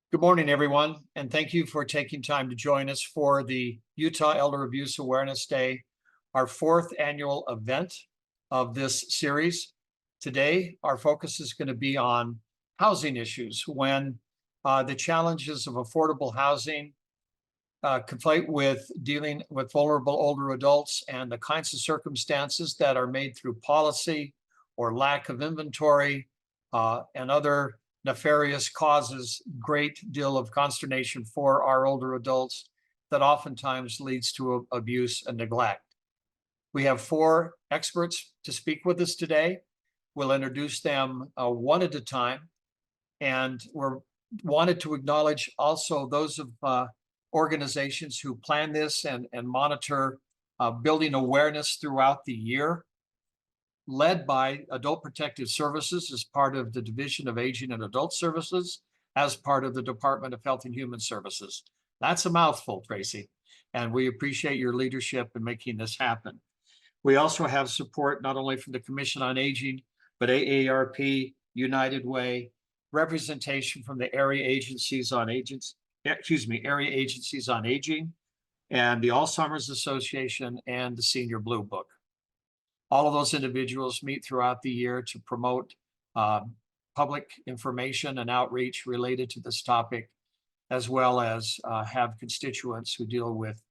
Good morning, everyone, and thank you for taking time to join us for the Utah Elder Abuse Awareness Day, our fourth annual event of this series. Today, our focus is going to be on housing issues when the challenges of affordable housing conflate with dealing with vulnerable older adults and the kinds of circumstances that are made through policy or lack of inventory and other nefarious causes great deal of consternation for our older adults that oftentimes leads to abuse and neglect. We have four experts to speak with us today. We'll introduce them one at a time, and we're wanted to acknowledge also those of organizations who plan this and monitor building awareness throughout the year, led by Adult Protective Services as part of the Division of Aging and Adult Services, as part of the Department of Health and Human Services. That's a mouthful, Tracy, and we appreciate your leadership in making this happen. We also have support not only from the Commission on Aging, but AARP, United Way, representation from the area agencies on aging, and the Alzheimer's Association and the Senior Blue Book. All of those individuals meet throughout the year to promote public information and outreach related to this topic, as well as have constituents who deal with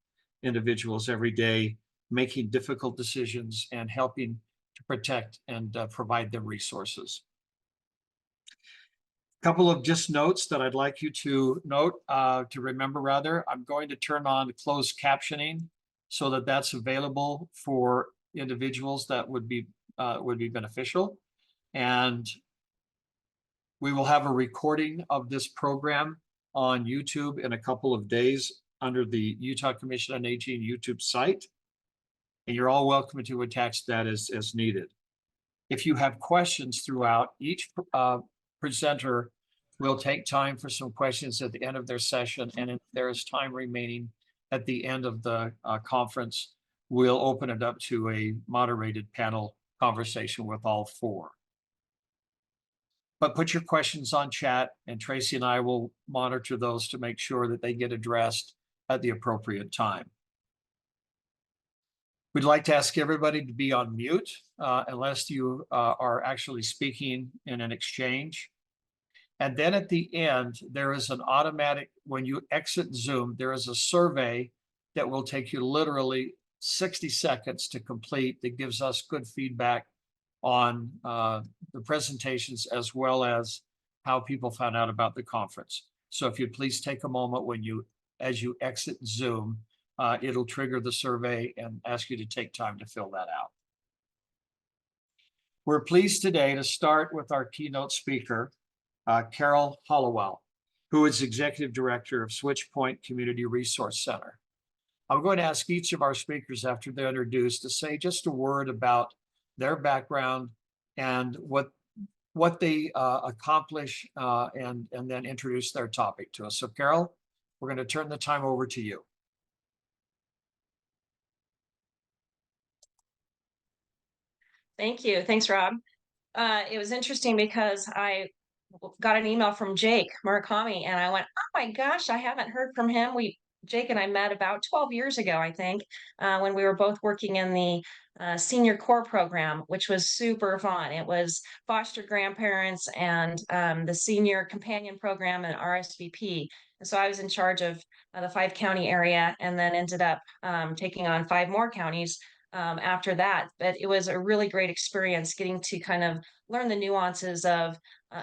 individuals every day, making difficult decisions and helping to protect and provide them resources. A couple of just notes that I'd like you to remember rather. I'm going to turn on closed captioning so that that's available for individuals that would be beneficial. And we will have a recording of this program on YouTube in a couple of days under the Utah Commission on Aging YouTube site. And you're all welcome to attach that as needed. If you have questions throughout, each presenter will take time for some questions at the end of their session. And if there is time remaining at the end of the conference, we'll open it up to a moderated panel conversation with all four. But put your questions on chat, and Tracy and I will monitor those to make sure that they get addressed at the appropriate time. We'd like to ask everybody to be on mute unless you are actually speaking in an exchange. And then at the end, there is an automatic, when you exit Zoom, there is a survey that will take you literally 60 seconds to complete that gives us good feedback on the presentations as well as how people found out about the conference. So if you'd please take a moment as you exit Zoom, it'll trigger the survey and ask you to take time to fill that out. We're pleased today to start with our keynote speaker, Carol Hollowell, who is Executive Director of Switchpoint Community Resource Center. I'm going to ask each of our speakers after they're introduced to say just a word about their background and what they accomplish and then introduce their topic to us. So Carol, we're going to turn the time over to you. Thank you. Thanks, Rob. It was interesting because I got an email from Jake Murakami and I went, oh my gosh, I haven't heard from him. Jake and I met about 12 years ago, I think, when we were both working in the Senior Core program, which was super fun. It was foster grandparents and the Senior Companion Program and RSVP. And so I was in charge of the 5-county area and then ended up taking on 5 more counties after that. But it was a really great experience getting to kind of learn the nuances of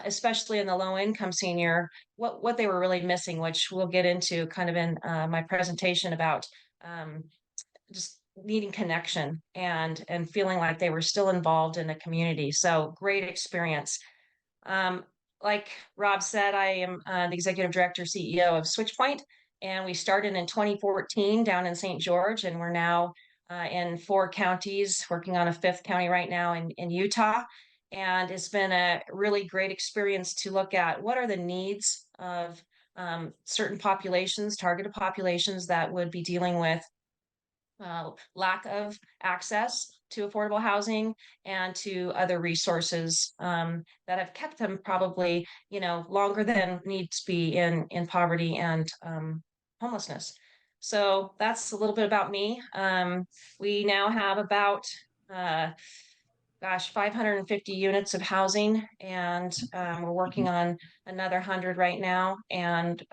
especially in the low income senior, what they were really missing, which we'll get into kind of in my presentation about just needing connection and feeling like they were still involved in the community. So great experience. Like Rob said, I am the executive director, CEO of Switchpoint, and we started in 2014 down in St. George, and we're now in 4 counties, working on a 5th county right now in Utah. And it's been a really great experience to look at what are the needs of certain populations, targeted populations that would be dealing with lack of access to affordable housing and to other resources that have kept them probably, longer than needs to be in poverty and homelessness. So that's a little bit about me. We now have about uh, 550 units of housing, and we're working on another 100 right now. And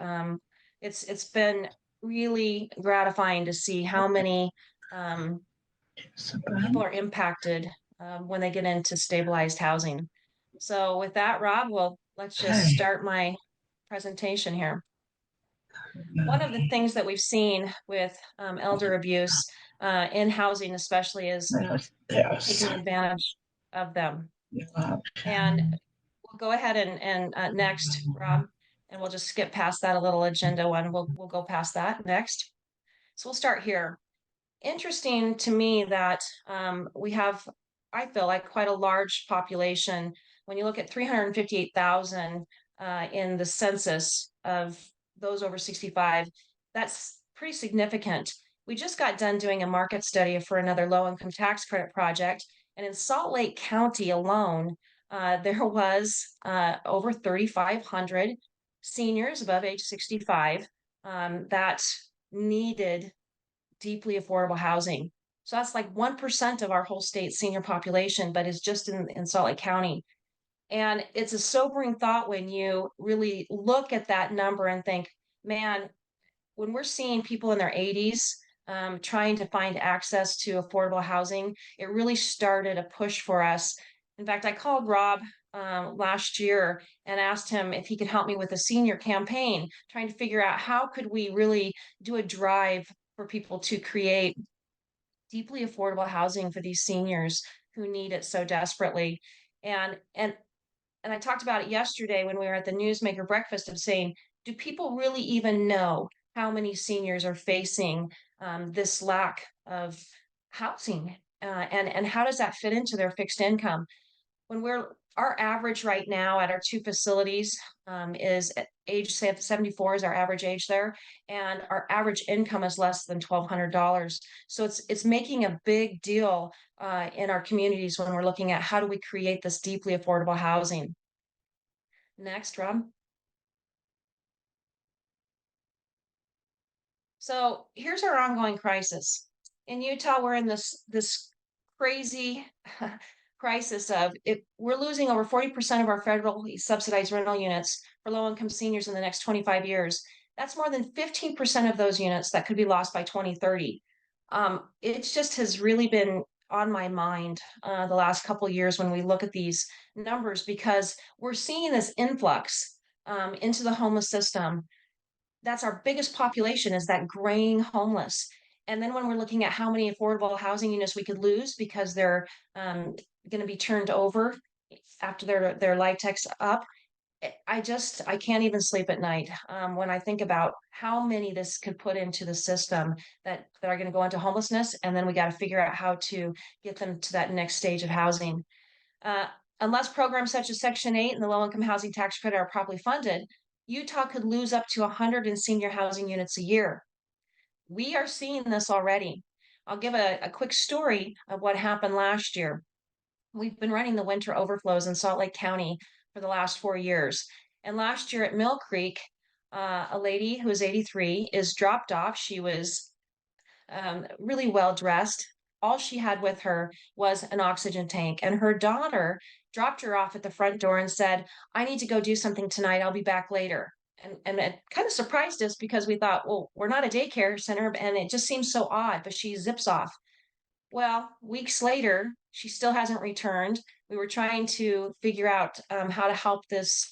it's been really gratifying to see how many um, people are impacted when they get into stabilized housing. So with that, Rob, well, let's just start my presentation here. One of the things that we've seen with elder abuse in housing especially is taking advantage of them. And we'll go ahead and next, Rob, and we'll just skip past that a little agenda one. We'll go past that next. So we'll start here. Interesting to me that we have, I feel like, quite a large population. When you look at 358,000 in the census of those over 65, that's pretty significant. We just got done doing a market study for another low income tax credit project. And in Salt Lake County alone, there was over 3,500 seniors above age 65 that needed deeply affordable housing. So that's like 1% of our whole state senior population, but is just in Salt Lake County. And it's a sobering thought when you really look at that number and think, man, when we're seeing people in their 80s trying to find access to affordable housing, it really started a push for us. In fact, I called Rob last year and asked him if he could help me with a senior campaign, trying to figure out how could we really do a drive for people to create deeply affordable housing for these seniors who need it so desperately. And and and I talked about it yesterday when we were at the Newsmaker breakfast of saying, do people really even know how many seniors are facing this lack of housing? And how does that fit into their fixed income? When our average right now at our two facilities is at age 74 is our average age there, and our average income is less than $1,200. So it's making a big deal in our communities when we're looking at how do we create this deeply affordable housing. Next, Rob. So here's our ongoing crisis. In Utah, we're in this crazy crisis of it. We're losing over 40% of our federally subsidized rental units for low-income seniors in the next 25 years. That's more than 15% of those units that could be lost by 2030. It just has really been on my mind the last couple of years when we look at these numbers because we're seeing this influx into the homeless system. That's our biggest population, is that graying homeless. And then when we're looking at how many affordable housing units we could lose because they're going to be turned over after their life tech's up, I can't even sleep at night when I think about how many this could put into the system that are going to go into homelessness, and then we got to figure out how to get them to that next stage of housing. Uh, Unless programs such as Section 8 and the low income housing tax credit are properly funded, Utah could lose up to 100 in senior housing units a year. We are seeing this already. I'll give a quick story of what happened last year. We've been running the winter overflows in Salt Lake County for the last 4 years. And last year at Mill Creek, a lady who is 83 is dropped off. She was really well dressed. All she had with her was an oxygen tank, and her daughter dropped her off at the front door and said, I need to go do something tonight. I'll be back later. And it kind of surprised us because we thought, well, we're not a daycare center, and it just seems so odd, but she zips off. Well, weeks later, she still hasn't returned. We were trying to figure out how to help this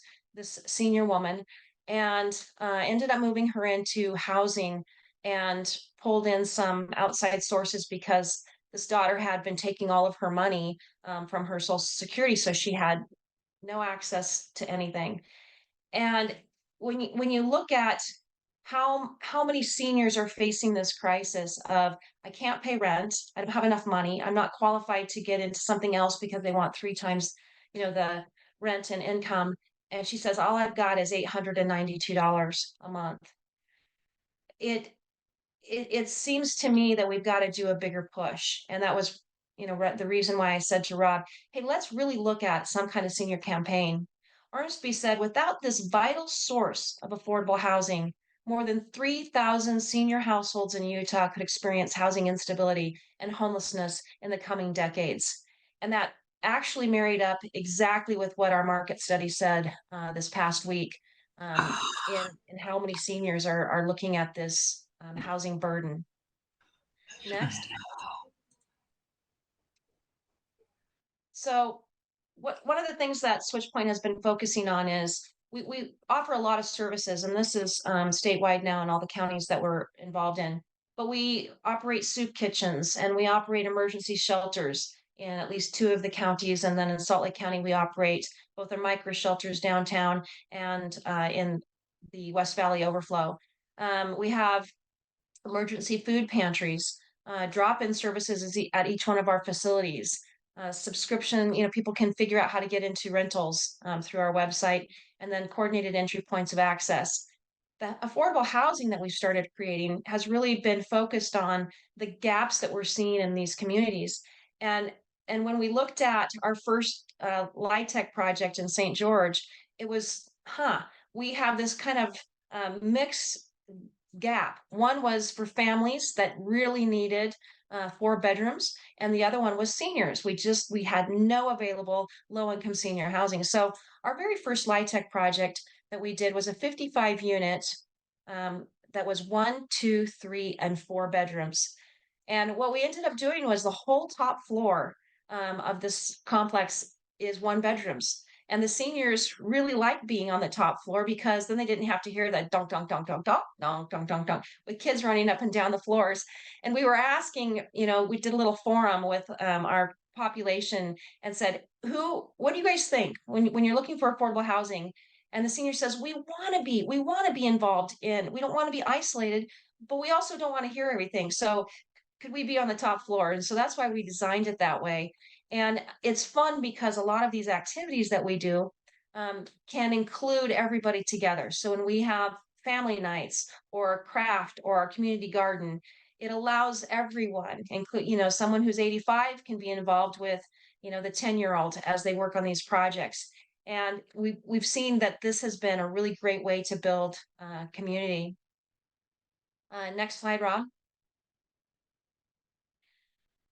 senior woman, and ended up moving her into housing and pulled in some outside sources because this daughter had been taking all of her money from her Social Security, so she had no access to anything. And when you look at how many seniors are facing this crisis of I can't pay rent, I don't have enough money, I'm not qualified to get into something else because they want 3 times, the rent and income. And she says, all I've got is $892 a month. It it seems to me that we've got to do a bigger push. And that was, the reason why I said to Rob, hey, let's really look at some kind of senior campaign. Ormsby said, without this vital source of affordable housing, more than 3,000 senior households in Utah could experience housing instability and homelessness in the coming decades. And that actually married up exactly with what our market study said this past week, in how many seniors are looking at this housing burden. Next. So one of the things that Switchpoint has been focusing on is we offer a lot of services, and this is statewide now in all the counties that we're involved in. But we operate soup kitchens and we operate emergency shelters in at least two of the counties. And then in Salt Lake County, we operate both our micro shelters downtown and in the West Valley Overflow. We have emergency food pantries, drop-in services at each one of our facilities. Subscription, people can figure out how to get into rentals through our website, and then coordinated entry points of access. The affordable housing that we've started creating has really been focused on the gaps that we're seeing in these communities. And when we looked at our first LIHTC project in St. George, it was, we have this kind of mix gap. One was for families that really needed 4 bedrooms, and the other one was seniors. We had no available low income senior housing. So our very first LIHTC project that we did was a 55 unit that was 1, 2, 3, and 4 bedrooms. And what we ended up doing was the whole top floor of this complex is 1 bedrooms. And the seniors really liked being on the top floor because then they didn't have to hear that donk, donk, donk, donk, donk, donk, donk, donk, donk, with kids running up and down the floors. And we were asking, we did a little forum with our population and said, what do you guys think when you're looking for affordable housing? And the senior says, we want to be involved we don't want to be isolated, but we also don't want to hear everything. So could we be on the top floor? And so that's why we designed it that way. And it's fun because a lot of these activities that we do can include everybody together. So when we have family nights or craft or our community garden, it allows everyone, include, someone who's 85 can be involved with, the 10-year-old as they work on these projects. And we've seen that this has been a really great way to build community. Next slide, Rob.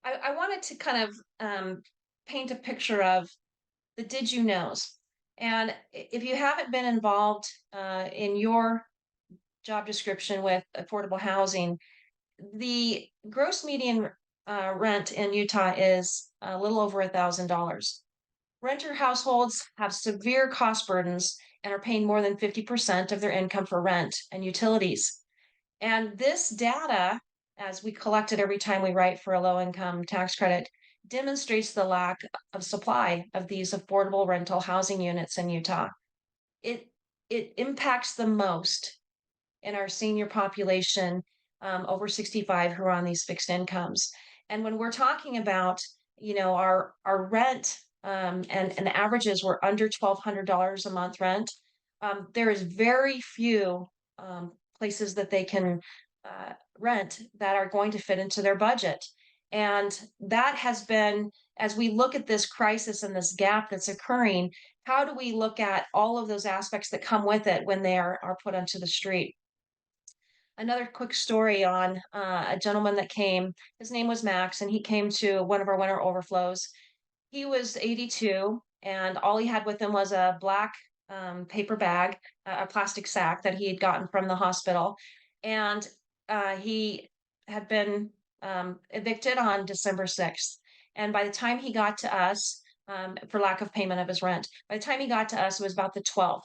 I wanted to kind of paint a picture of the did you knows. And if you haven't been involved in your job description with affordable housing, the gross median rent in Utah is a little over $1,000. Renter households have severe cost burdens and are paying more than 50% of their income for rent and utilities. And this data, as we collect it every time we write for a low income tax credit, demonstrates the lack of supply of these affordable rental housing units in Utah. It impacts the most in our senior population over 65 who are on these fixed incomes. And when we're talking about, our rent and the averages were under $1,200 a month rent, there is very few places that they can rent that are going to fit into their budget. And that has been, as we look at this crisis and this gap that's occurring, how do we look at all of those aspects that come with it when they are put onto the street? Another quick story on a gentleman that came, his name was Max, and he came to one of our winter overflows. He was 82, and all he had with him was a black paper bag, a plastic sack that he had gotten from the hospital. And he had been evicted on December 6th. And by the time he got to us, for lack of payment of his rent, by the time he got to us, it was about the 12th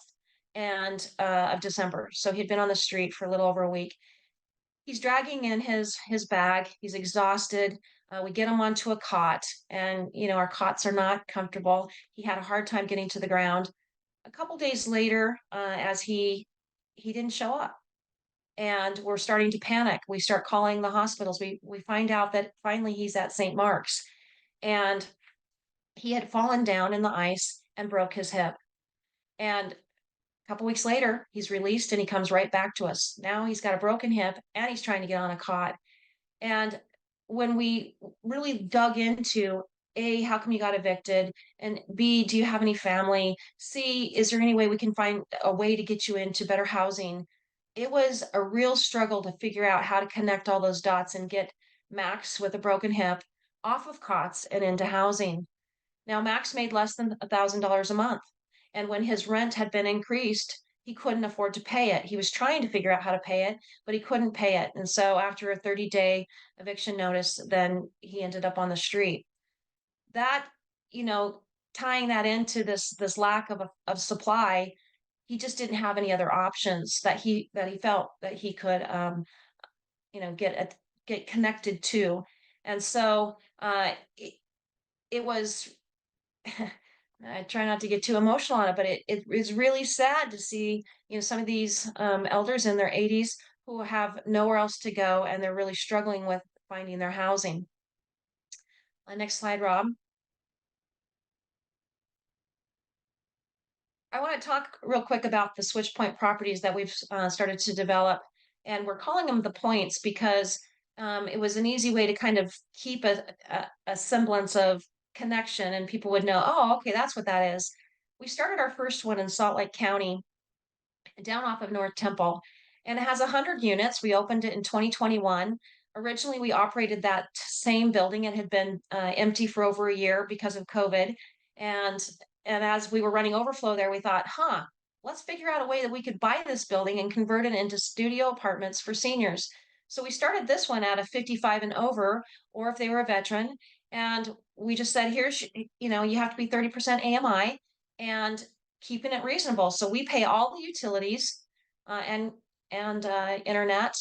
of December. So he'd been on the street for a little over a week. He's dragging in his bag. He's exhausted. We get him onto a cot, and our cots are not comfortable. He had a hard time getting to the ground. A couple days later, as he didn't show up, and we're starting to panic. We start calling the hospitals. We find out that finally he's at St. Mark's, and he had fallen down in the ice and broke his hip. And couple weeks later, he's released and he comes right back to us. Now he's got a broken hip and he's trying to get on a cot. And when we really dug into A, how come you got evicted? And B, do you have any family? C, is there any way we can find a way to get you into better housing? It was a real struggle to figure out how to connect all those dots and get Max with a broken hip off of cots and into housing. Now, Max made less than $1,000 a month. And when his rent had been increased, he couldn't afford to pay it. He was trying to figure out how to pay it, but he couldn't pay it. And so after a 30-day eviction notice, then he ended up on the street. That, you know, tying that into this lack of supply, he just didn't have any other options that he felt that he could get connected to. And so it was I try not to get too emotional on it, but it is really sad to see, some of these elders in their 80s who have nowhere else to go and they're really struggling with finding their housing. Next slide, Rob. I want to talk real quick about the switch point properties that we've started to develop, and we're calling them the points because it was an easy way to kind of keep a semblance of connection, and people would know, oh, okay, that's what that is. We started our first one in Salt Lake County, down off of North Temple, and it has 100 units. We opened it in 2021. Originally, we operated that same building. It had been empty for over a year because of COVID, and and as we were running overflow there, we thought, let's figure out a way that we could buy this building and convert it into studio apartments for seniors. So we started this one out of 55 and over, or if they were a veteran, and we just said, here's, you have to be 30% AMI, and keeping it reasonable. So we pay all the utilities and internet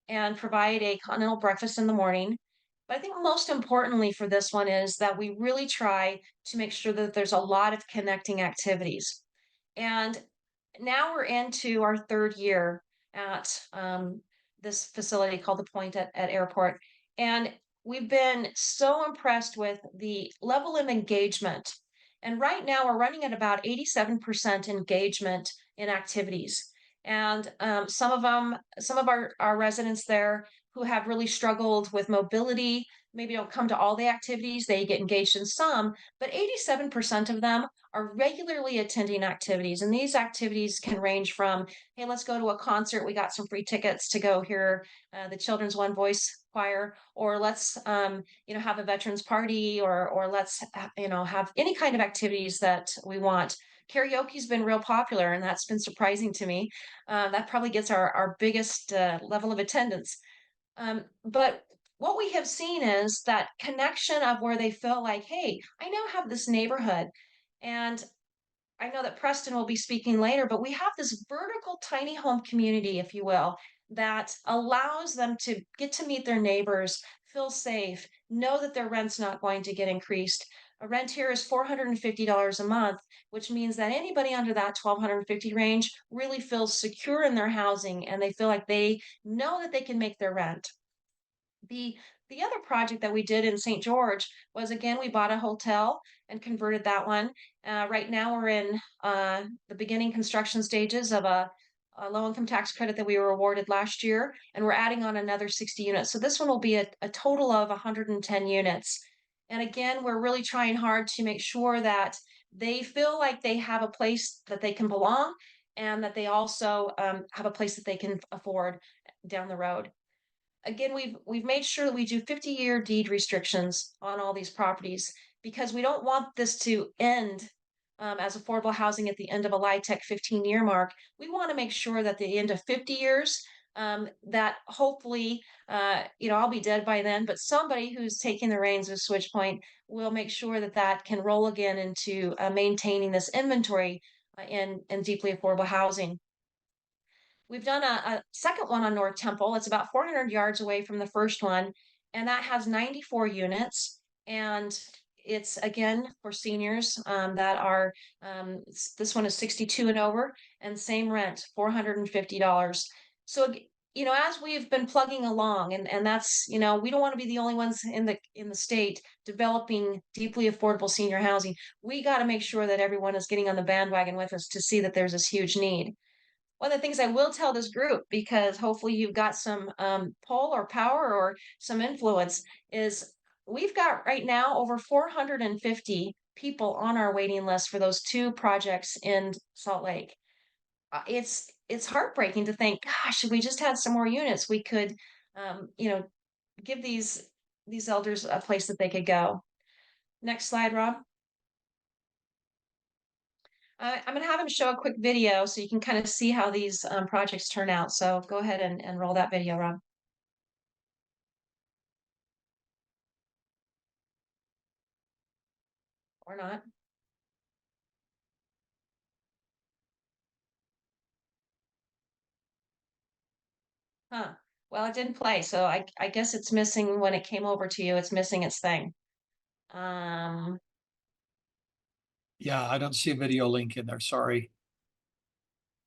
and provide a continental breakfast in the morning. But I think most importantly for this one is that we really try to make sure that there's a lot of connecting activities. And now we're into our third year at this facility called the Point at Airport. And we've been so impressed with the level of engagement. And right now we're running at about 87% engagement in activities. And some of our residents there who have really struggled with mobility, maybe don't come to all the activities, they get engaged in some, but 87% of them are regularly attending activities. And these activities can range from, hey, let's go to a concert. We got some free tickets to go hear the Children's One Voice Choir, or let's, have a veterans party, or let's, have any kind of activities that we want. Karaoke's been real popular, and that's been surprising to me. That probably gets our biggest level of attendance. But what we have seen is that connection of where they feel like, hey, I now have this neighborhood. And I know that Preston will be speaking later, but we have this vertical tiny home community, if you will, that allows them to get to meet their neighbors, feel safe, know that their rent's not going to get increased. A rent here is $450 a month, which means that anybody under that 1,250 range really feels secure in their housing and they feel like they know that they can make their rent. The the other project that we did in St. George was, again, we bought a hotel and converted that one. Right now we're in the beginning construction stages of a low income tax credit that we were awarded last year, and we're adding on another 60 units. So this one will be a total of 110 units. And again, we're really trying hard to make sure that they feel like they have a place that they can belong, and that they also have a place that they can afford down the road. Again, we've made sure that we do 50-year deed restrictions on all these properties because we don't want this to end as affordable housing at the end of a LIHTC 15-year mark. We want to make sure that the end of 50 years, that hopefully, I'll be dead by then, but somebody who's taking the reins of SwitchPoint will make sure that that can roll again into maintaining this inventory in deeply affordable housing. We've done a second one on North Temple. It's about 400 yards away from the first one, and that has 94 units. And it's again for seniors that are, this one is 62 and over, and same rent, $450. So as we've been plugging along, and that's, we don't want to be the only ones in the state developing deeply affordable senior housing. We got to make sure that everyone is getting on the bandwagon with us to see that there's this huge need. One of the things I will tell this group, because hopefully you've got some pull or power or some influence, is we've got right now over 450 people on our waiting list for those two projects in Salt Lake. It's heartbreaking to think, gosh, if we just had some more units, we could, give these elders a place that they could go. Next slide, Rob. I'm going to have him show a quick video so you can kind of see how these projects turn out. So go ahead and roll that video, Rob. Or not. Huh. Well, it didn't play, so I guess it's missing when it came over to you. It's missing its thing. Um, Yeah, I don't see a video link in there. Sorry.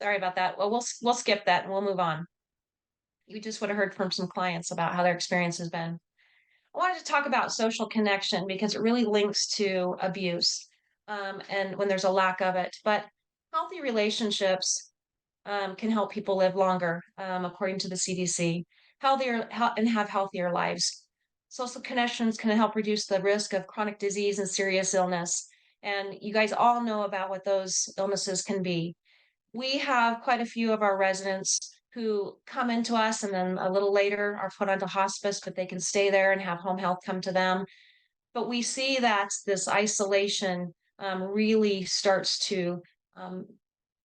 Sorry about that. Well, we'll skip that and we'll move on. You just would have heard from some clients about how their experience has been. I wanted to talk about social connection because it really links to abuse, and when there's a lack of it. But healthy relationships can help people live longer, according to the CDC, and have healthier lives. Social connections can help reduce the risk of chronic disease and serious illness. And you guys all know about what those illnesses can be. We have quite a few of our residents who come into us and then a little later are put onto hospice, but they can stay there and have home health come to them. But we see that this isolation really starts to um,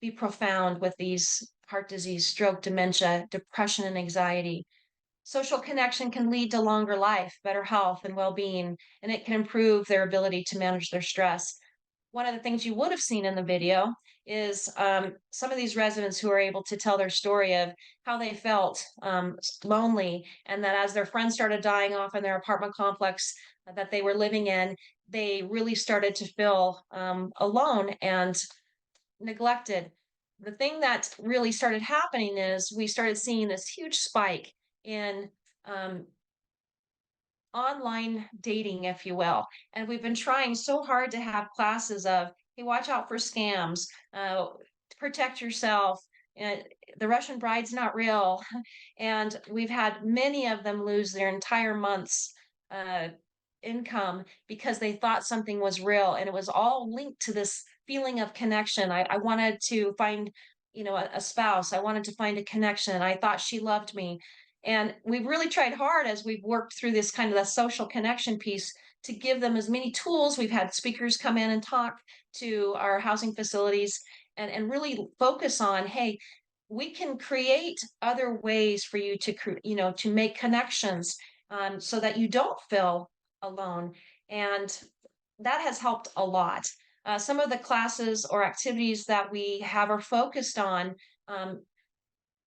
be profound with these heart disease, stroke, dementia, depression, and anxiety. Social connection can lead to longer life, better health, and well being, and it can improve their ability to manage their stress. One of the things you would have seen in the video is some of these residents who are able to tell their story of how they felt lonely, and that as their friends started dying off in their apartment complex that they were living in, they really started to feel alone and neglected. The thing that really started happening is we started seeing this huge spike in um, online dating, if you will. And we've been trying so hard to have classes of, hey, watch out for scams, protect yourself. And the Russian bride's not real. And we've had many of them lose their entire month's uh, income because they thought something was real. And it was all linked to this feeling of connection. I wanted to find, a spouse. I wanted to find a connection. I thought she loved me. And we've really tried hard as we've worked through this kind of the social connection piece to give them as many tools. We've had speakers come in and talk to our housing facilities and really focus on, hey, we can create other ways for you to make connections so that you don't feel alone. And that has helped a lot. Some of the classes or activities that we have are focused on um,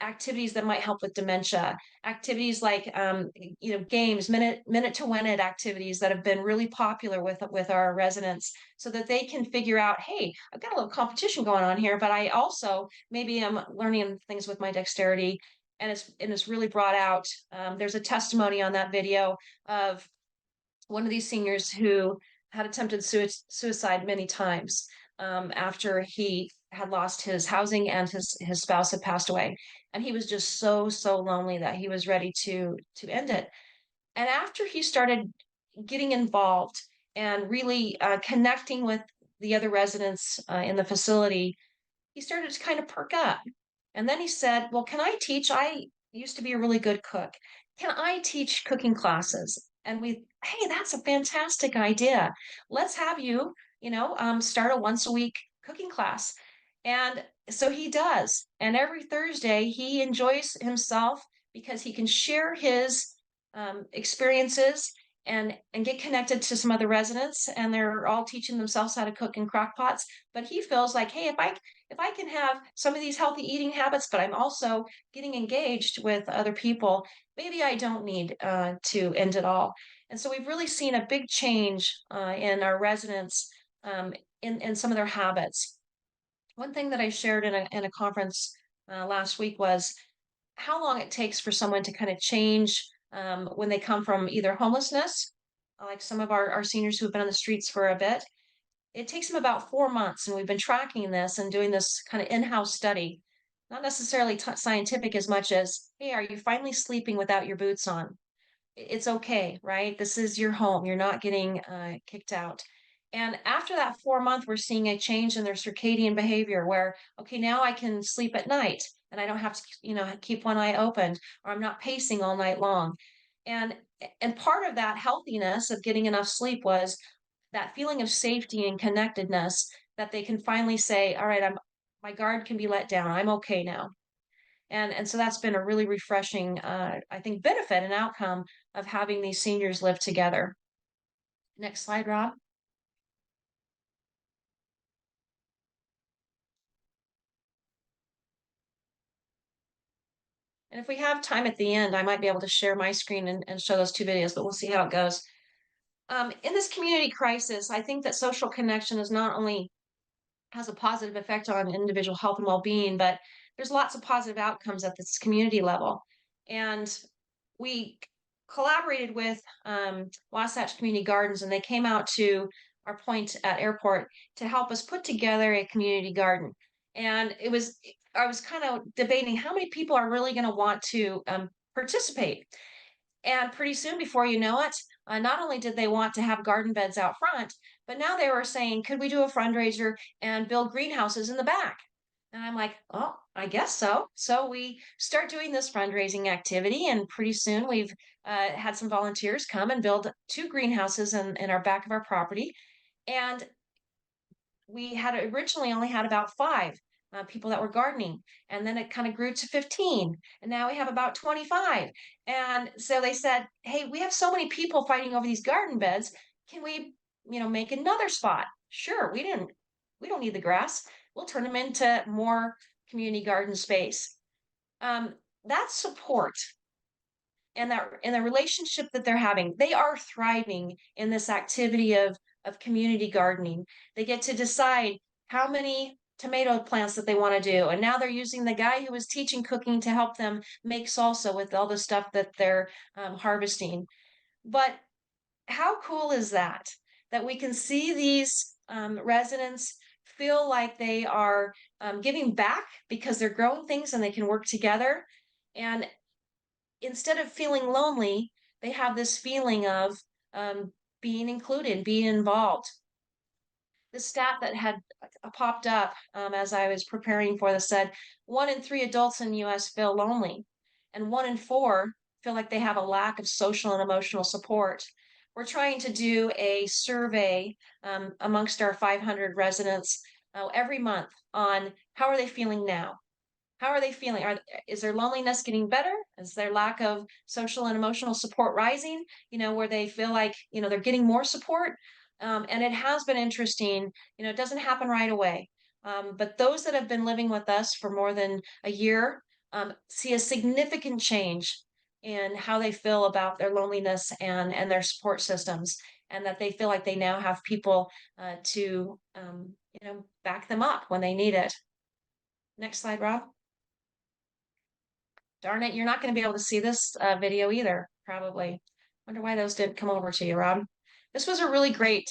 activities that might help with dementia, activities like games, minute to win it activities that have been really popular with our residents, so that they can figure out, hey, I've got a little competition going on here, but I also maybe am learning things with my dexterity. And it's really brought out. There's a testimony on that video of one of these seniors who had attempted suicide many times after he had lost his housing and his spouse had passed away, and he was just so lonely that he was ready to end it. And after he started getting involved and really connecting with the other residents in the facility, he started to kind of perk up. And then he said, well, can I teach? I used to be a really good cook. Can I teach cooking classes? And hey, that's a fantastic idea. Let's have you, start a once a week cooking class. And so he does. And every Thursday, he enjoys himself because he can share his experiences and get connected to some other residents, and they're all teaching themselves how to cook in crock pots. But he feels like, hey, if I can have some of these healthy eating habits, but I'm also getting engaged with other people, maybe I don't need to end it all. And so we've really seen a big change in our residents um, in some of their habits. One thing that I shared in a conference last week was how long it takes for someone to kind of change when they come from either homelessness, like some of our seniors who've been on the streets for a bit. It takes them about 4 months, and we've been tracking this and doing this kind of in-house study, not necessarily scientific as much as, hey, are you finally sleeping without your boots on? It's okay, right? This is your home. You're not getting kicked out. And after that 4 month, we're seeing a change in their circadian behavior where, okay, now I can sleep at night and I don't have to, keep one eye open, or I'm not pacing all night long. And and part of that healthiness of getting enough sleep was that feeling of safety and connectedness that they can finally say, all right, my guard can be let down. I'm okay now. And so that's been a really refreshing, I think, benefit and outcome of having these seniors live together. Next slide, Rob. And if we have time at the end, I might be able to share my screen and show those two videos, but we'll see how it goes. In this community crisis, I think that social connection is not only has a positive effect on individual health and well-being, but there's lots of positive outcomes at this community level. And we collaborated with Wasatch Community Gardens, and they came out to our point at airport to help us put together a community garden. And I was kind of debating how many people are really going to want to participate. And pretty soon, before you know it, not only did they want to have garden beds out front, but now they were saying, could we do a fundraiser and build greenhouses in the back? And I'm like, oh, I guess so. So we start doing this fundraising activity, and pretty soon we've had some volunteers come and build two greenhouses in our back of our property. And we had originally only had about five people that were gardening, and then it kind of grew to 15, and now we have about 25. And so they said, hey, we have so many people fighting over these garden beds. Can we, make another spot? Sure, we don't need the grass. We'll turn them into more community garden space. That support and the relationship that they're having, they are thriving in this activity of community gardening. They get to decide how many tomato plants that they want to do, and now they're using the guy who was teaching cooking to help them make salsa with all the stuff that they're harvesting. But how cool is that, that we can see these residents feel like they are giving back because they're growing things and they can work together. And instead of feeling lonely, they have this feeling of being included, being involved. The stat that had popped up as I was preparing for this said 1 in 3 adults in the US feel lonely, and 1 in 4 feel like they have a lack of social and emotional support. We're trying to do a survey amongst our 500 residents every month on how are they feeling now? How are they feeling? Is their loneliness getting better? Is their lack of social and emotional support rising? Where they feel like, they're getting more support. And it has been interesting. It doesn't happen right away. But those that have been living with us for more than a year see a significant change in how they feel about their loneliness and their support systems, and that they feel like they now have people to, back them up when they need it. Next slide, Rob. Darn it, you're not going to be able to see this video either, probably. Wonder why those didn't come over to you, Rob. This was a really great,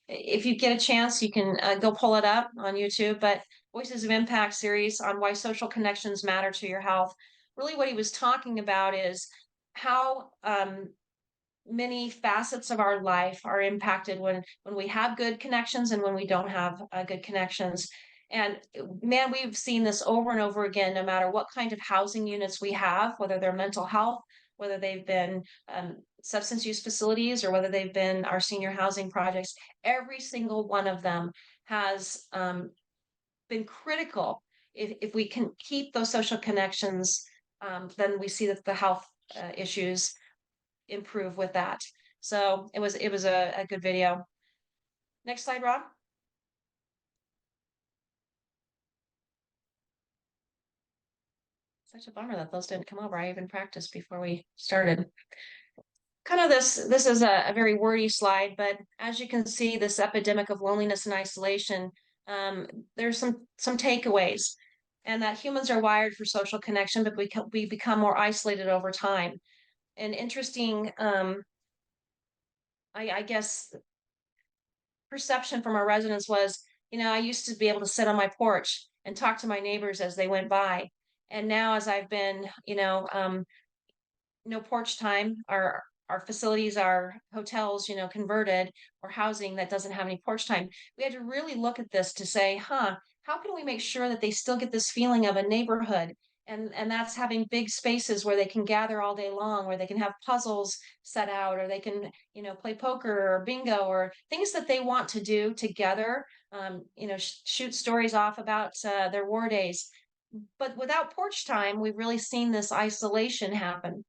if you get a chance, you can go pull it up on YouTube, but Voices of Impact series on why social connections matter to your health. Really what he was talking about is how many facets of our life are impacted when we have good connections and when we don't have good connections. And man, we've seen this over and over again, no matter what kind of housing units we have, whether they're mental health, whether they've been substance use facilities, or whether they've been our senior housing projects, every single one of them has been critical. If we can keep those social connections, then we see that the health issues improve with that. So it was a good video. Next slide, Rob. Such a bummer that those didn't come over. I even practiced before we started. Kind of this is a very wordy slide, but as you can see, this epidemic of loneliness and isolation, there's some takeaways. and that humans are wired for social connection, but we become more isolated over time. An interesting, I guess, perception from our residents was, I used to be able to sit on my porch and talk to my neighbors as they went by. And now, as I've been, no porch time, our facilities, our hotels, converted, or housing that doesn't have any porch time. We had to really look at this to say, how can we make sure that they still get this feeling of a neighborhood? And that's having big spaces where they can gather all day long, where they can have puzzles set out, or they can, play poker or bingo or things that they want to do together. Shoot stories off about their war days. But without porch time, we've really seen this isolation happen.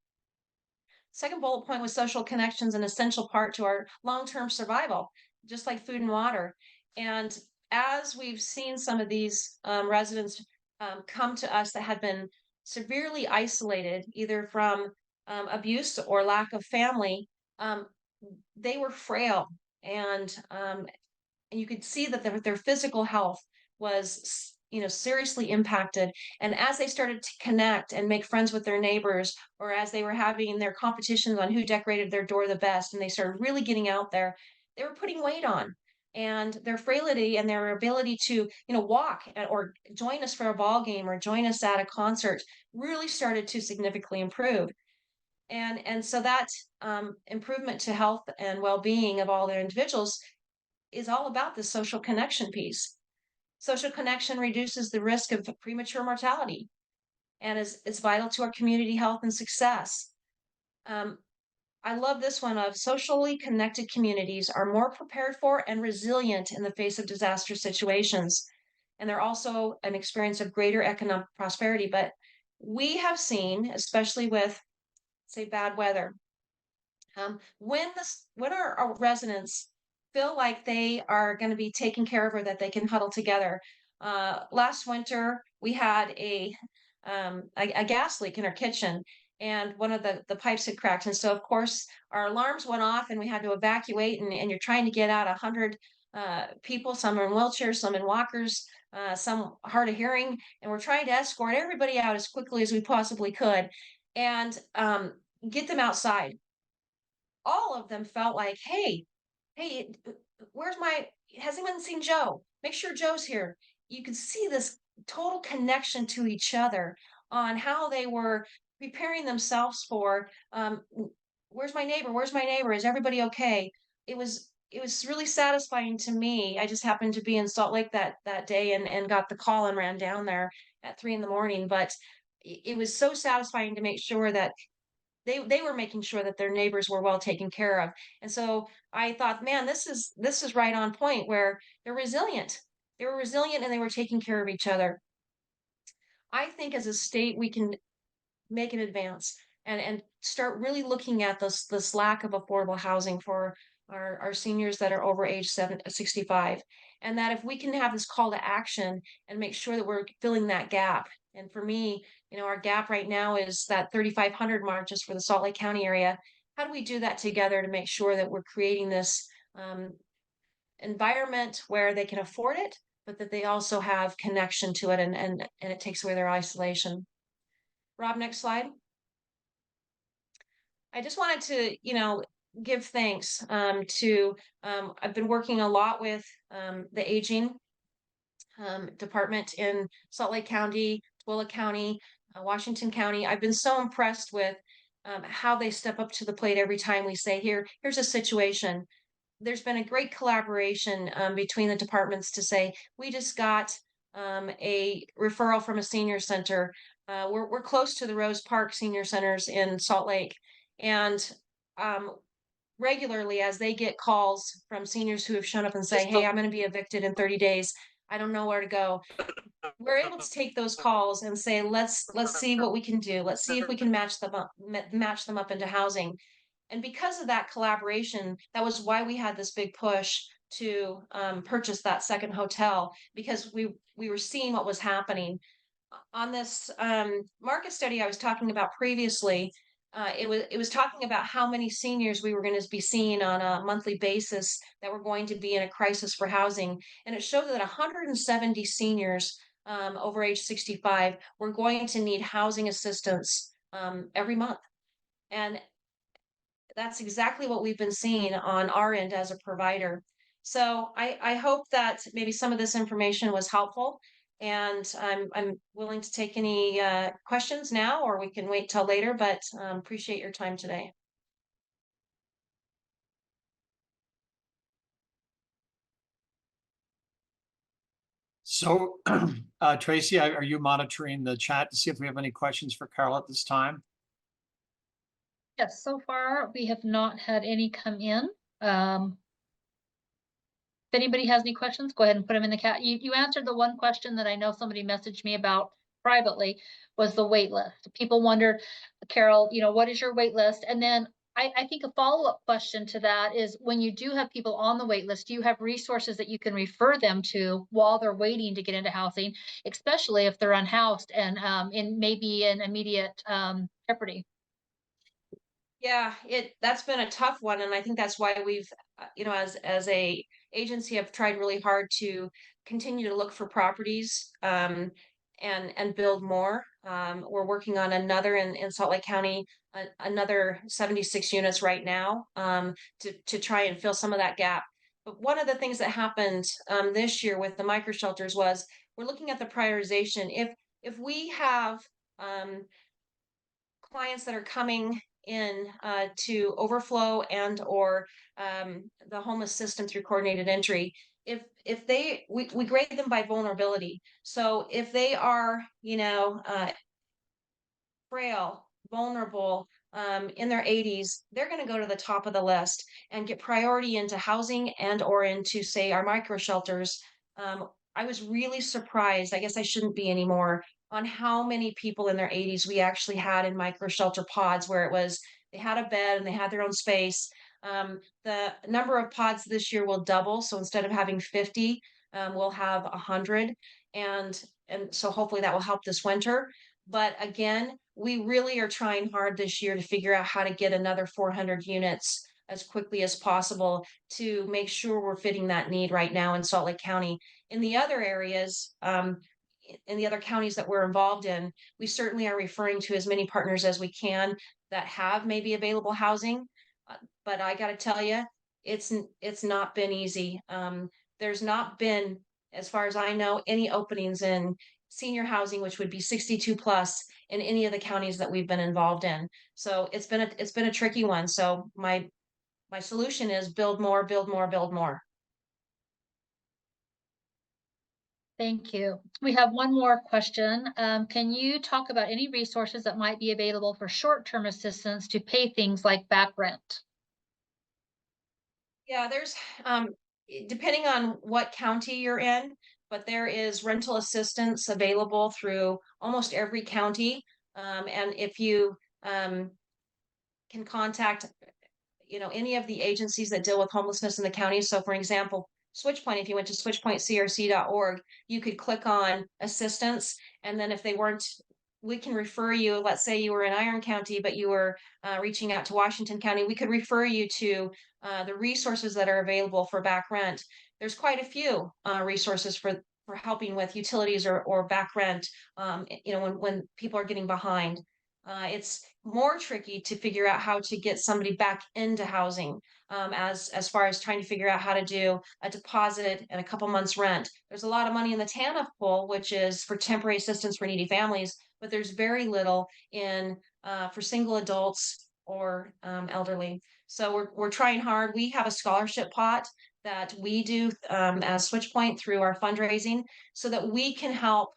Second bullet point was social connections, an essential part to our long-term survival, just like food and water. And as we've seen some of these residents come to us that had been severely isolated, either from abuse or lack of family, um, they were frail, and you could see that their physical health was seriously impacted. And as they started to connect and make friends with their neighbors, or as they were having their competitions on who decorated their door the best, and they started really getting out there, they were putting weight on, and their frailty and their ability to walk or join us for a ball game or join us at a concert really started to significantly improve. And so that improvement to health and well-being of all the individuals is all about the social connection piece. Social connection reduces the risk of premature mortality and is vital to our community health and success. Um, I love this one of socially connected communities are more prepared for and resilient in the face of disaster situations. And they're also an experience of greater economic prosperity. But we have seen, especially with, say, bad weather, when our residents feel like they are going to be taken care of or that they can huddle together. Last winter we had a gas leak in our kitchen, and one of the pipes had cracked, and so of course our alarms went off and we had to evacuate, and you're trying to get out 100 people, some are in wheelchairs, some in walkers, some hard of hearing, and we're trying to escort everybody out as quickly as we possibly could, and get them outside. All of them felt like, hey, where's my, has anyone seen Joe? Make sure Joe's here. You could see this total connection to each other on how they were preparing themselves for, where's my neighbor? Where's my neighbor? Is everybody okay? It was really satisfying to me. I just happened to be in Salt Lake that day, and got the call and ran down there at 3 in the morning. But it was so satisfying to make sure that they were making sure that their neighbors were well taken care of. And so I thought, man, this is right on point where they're resilient. They were resilient and they were taking care of each other. I think as a state we can make an advance and start really looking at this lack of affordable housing for our seniors that are over age 65, and that if we can have this call to action and make sure that we're filling that gap. And for me, our gap right now is that 3,500 mark just for the Salt Lake County area. How do we do that together to make sure that we're creating this um, environment where they can afford it, but that they also have connection to it, and it takes away their isolation. Rob, next slide. I just wanted to, give thanks to, I've been working a lot with the aging department in Salt Lake County, Tooele County, Washington County. I've been so impressed with how they step up to the plate every time we say, here's a situation. There's been a great collaboration between the departments to say, we just got a referral from a senior center. We're close to the Rose Park Senior Centers in Salt Lake. And regularly, as they get calls from seniors who have shown up and say, hey, I'm going to be evicted in 30 days. I don't know where to go. We're able to take those calls and say, let's see what we can do. Let's see if we can match them up into housing. And because of that collaboration, that was why we had this big push to purchase that second hotel, because we were seeing what was happening. On this market study I was talking about previously, it was talking about how many seniors we were going to be seeing on a monthly basis that were going to be in a crisis for housing, and it showed that 170 seniors over age 65, we're going to need housing assistance every month. And that's exactly what we've been seeing on our end as a provider. So I hope that maybe some of this information was helpful. And I'm willing to take any questions now, or we can wait till later, but appreciate your time today. So, Tracy, are you monitoring the chat to see if we have any questions for Carol at this time? Yes, so far we have not had any come in. If anybody has any questions, go ahead and put them in the chat. You answered the one question that I know somebody messaged me about privately, was the wait list. People wondered, Carol, what is your wait list? And then I think a follow-up question to that is, when you do have people on the wait list, do you have resources that you can refer them to while they're waiting to get into housing, especially if they're unhoused and maybe in immediate jeopardy? Yeah, that's been a tough one, and I think that's why we've, as a agency, have tried really hard to continue to look for properties and build more. We're working on another in Salt Lake County, another 76 units right now to try and fill some of that gap. But one of the things that happened this year with the micro shelters was we're looking at the prioritization. If we have clients that are coming in to overflow and or the homeless system through coordinated entry, if we grade them by vulnerability. So if they are frail, vulnerable, in their 80s, they're going to go to the top of the list and get priority into housing and or into, say, our micro shelters. I was really surprised, I guess I shouldn't be anymore, on how many people in their 80s we actually had in micro shelter pods, where it was they had a bed and they had their own space. The number of pods this year will double. So instead of having 50, we'll have 100. And so hopefully that will help this winter. But again, we really are trying hard this year to figure out how to get another 400 units as quickly as possible to make sure we're fitting that need right now in Salt Lake County. In the other areas, in the other counties that we're involved in, we certainly are referring to as many partners as we can that have maybe available housing. But I got to tell you, it's not been easy. There's not been, as far as I know, any openings in senior housing, which would be 62 plus, in any of the counties that we've been involved in. So it's been a tricky one. So my solution is build more, build more, build more. Thank you. We have one more question. Can you talk about any resources that might be available for short-term assistance to pay things like back rent? Yeah, there's depending on what county you're in, but there is rental assistance available through almost every county. And if you can contact, any of the agencies that deal with homelessness in the county. So for example, SwitchPoint, if you went to switchpointcrc.org, you could click on assistance. And then if they weren't, we can refer you, let's say you were in Iron County, but you were reaching out to Washington County, we could refer you to the resources that are available for back rent. There's quite a few resources for helping with utilities or back rent, when people are getting behind. It's more tricky to figure out how to get somebody back into housing, as far as trying to figure out how to do a deposit and a couple months rent. There's a lot of money in the TANF pool, which is for temporary assistance for needy families, but there's very little in for single adults or elderly. So we're trying hard. We have a scholarship pot that we do as SwitchPoint through our fundraising, so that we can help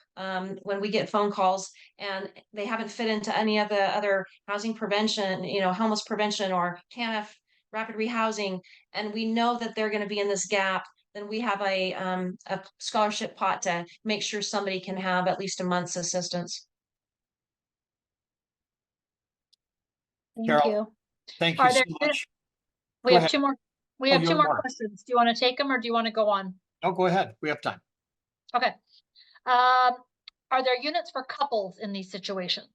when we get phone calls and they haven't fit into any of the other housing prevention, homeless prevention or TANF rapid rehousing, and we know that they're going to be in this gap. Then we have a scholarship pot to make sure somebody can have at least a month's assistance. Thank Carol, you. thank you Are so there, much. we Go have ahead. two more, we Oh, have you two have more more. questions. Do you want to take them or do you want to go on? No, go ahead. We have time. Okay. Are there units for couples in these situations?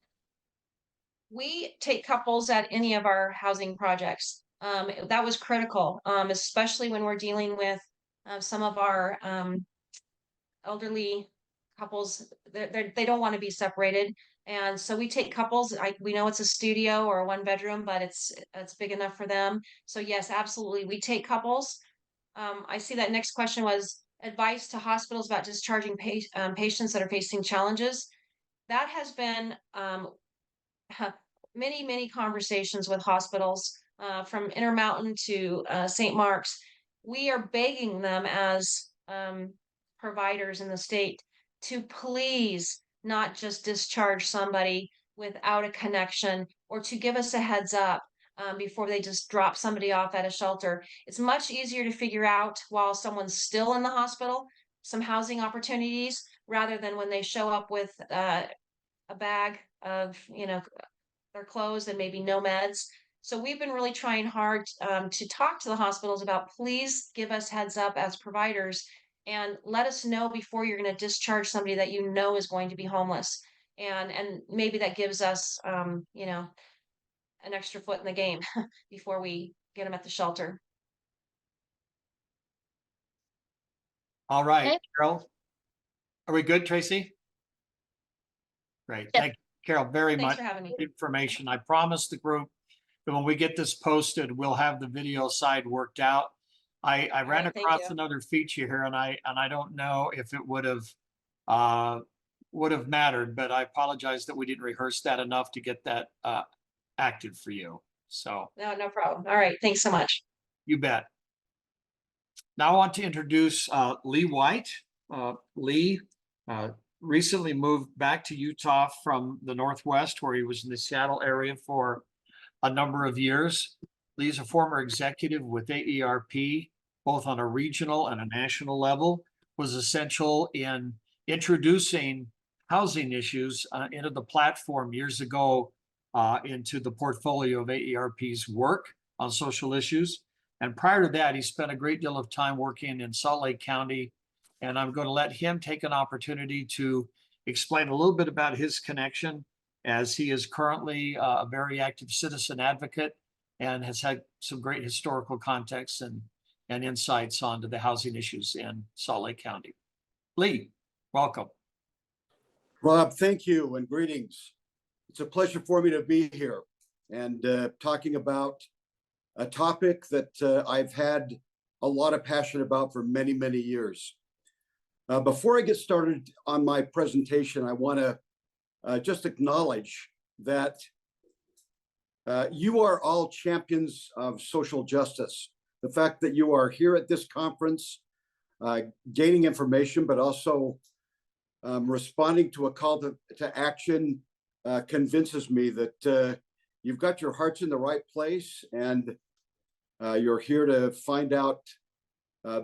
We take couples at any of our housing projects. That was critical, especially when we're dealing with some of our elderly couples, they don't want to be separated. And so we take couples, we know it's a studio or a 1 bedroom, but it's big enough for them. So yes, absolutely, we take couples. I see that next question was advice to hospitals about discharging patients that are facing challenges. That has been many conversations with hospitals, from Intermountain to St. Mark's. We are begging them as providers in the state to please not just discharge somebody without a connection, or to give us a heads up before they just drop somebody off at a shelter. It's much easier to figure out while someone's still in the hospital some housing opportunities, rather than when they show up with a bag of, their clothes and maybe no meds. So we've been really trying hard to talk to the hospitals about, please give us heads up as providers and let us know before you're going to discharge somebody that you know is going to be homeless. And maybe that gives us, an extra foot in the game before we get them at the shelter. All right, Okay. Carol. Are we good, Tracy? Great. Yes. Thank you, Carol, very Thanks much for having me. information. I promised the group that when we get this posted, we'll have the video side worked out. I ran right, thank across you. another feature here, and I don't know if it would have mattered, but I apologize that we didn't rehearse that enough to get that active for you. So No problem. All right. Thanks so much. you bet. Now I want to introduce Lee White. Lee recently moved back to Utah from the Northwest, where he was in the Seattle area for a number of years. Lee's a former executive with AERP, both on a regional and a national level, was essential in introducing housing issues into the platform years ago, into the portfolio of AERP's work on social issues. And prior to that, he spent a great deal of time working in Salt Lake County. And I'm going to let him take an opportunity to explain a little bit about his connection, as he is currently a very active citizen advocate and has had some great historical context and insights onto the housing issues in Salt Lake County. Lee, welcome. Rob, thank you and greetings. It's a pleasure for me to be here and talking about a topic that I've had a lot of passion about for many years. Before I get started on my presentation, I want to just acknowledge that you are all champions of social justice. The fact that you are here at this conference, gaining information, but also responding to a call to action convinces me that you've got your hearts in the right place, and you're here to find out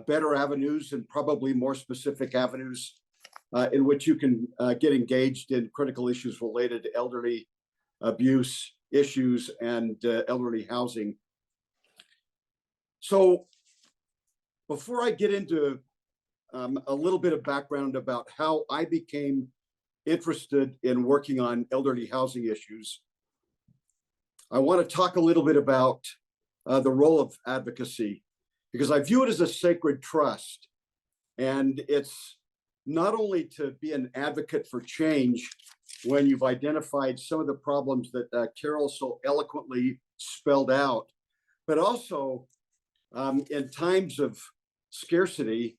better avenues and probably more specific avenues in which you can get engaged in critical issues related to elderly abuse issues and elderly housing. So before I get into a little bit of background about how I became interested in working on elderly housing issues, I want to talk a little bit about the role of advocacy, because I view it as a sacred trust. And it's not only to be an advocate for change when you've identified some of the problems that Carol so eloquently spelled out, but also in times of scarcity,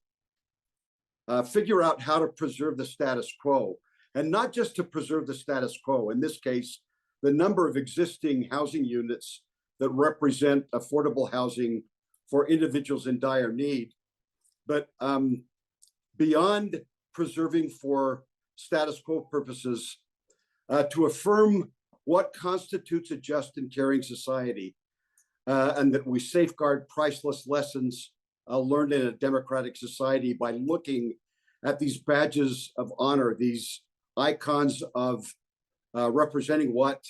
figure out how to preserve the status quo. And not just to preserve the status quo, in this case, the number of existing housing units that represent affordable housing for individuals in dire need, but beyond preserving for status quo purposes, to affirm what constitutes a just and caring society, and that we safeguard priceless lessons learned in a democratic society by looking at these badges of honor, these icons of representing what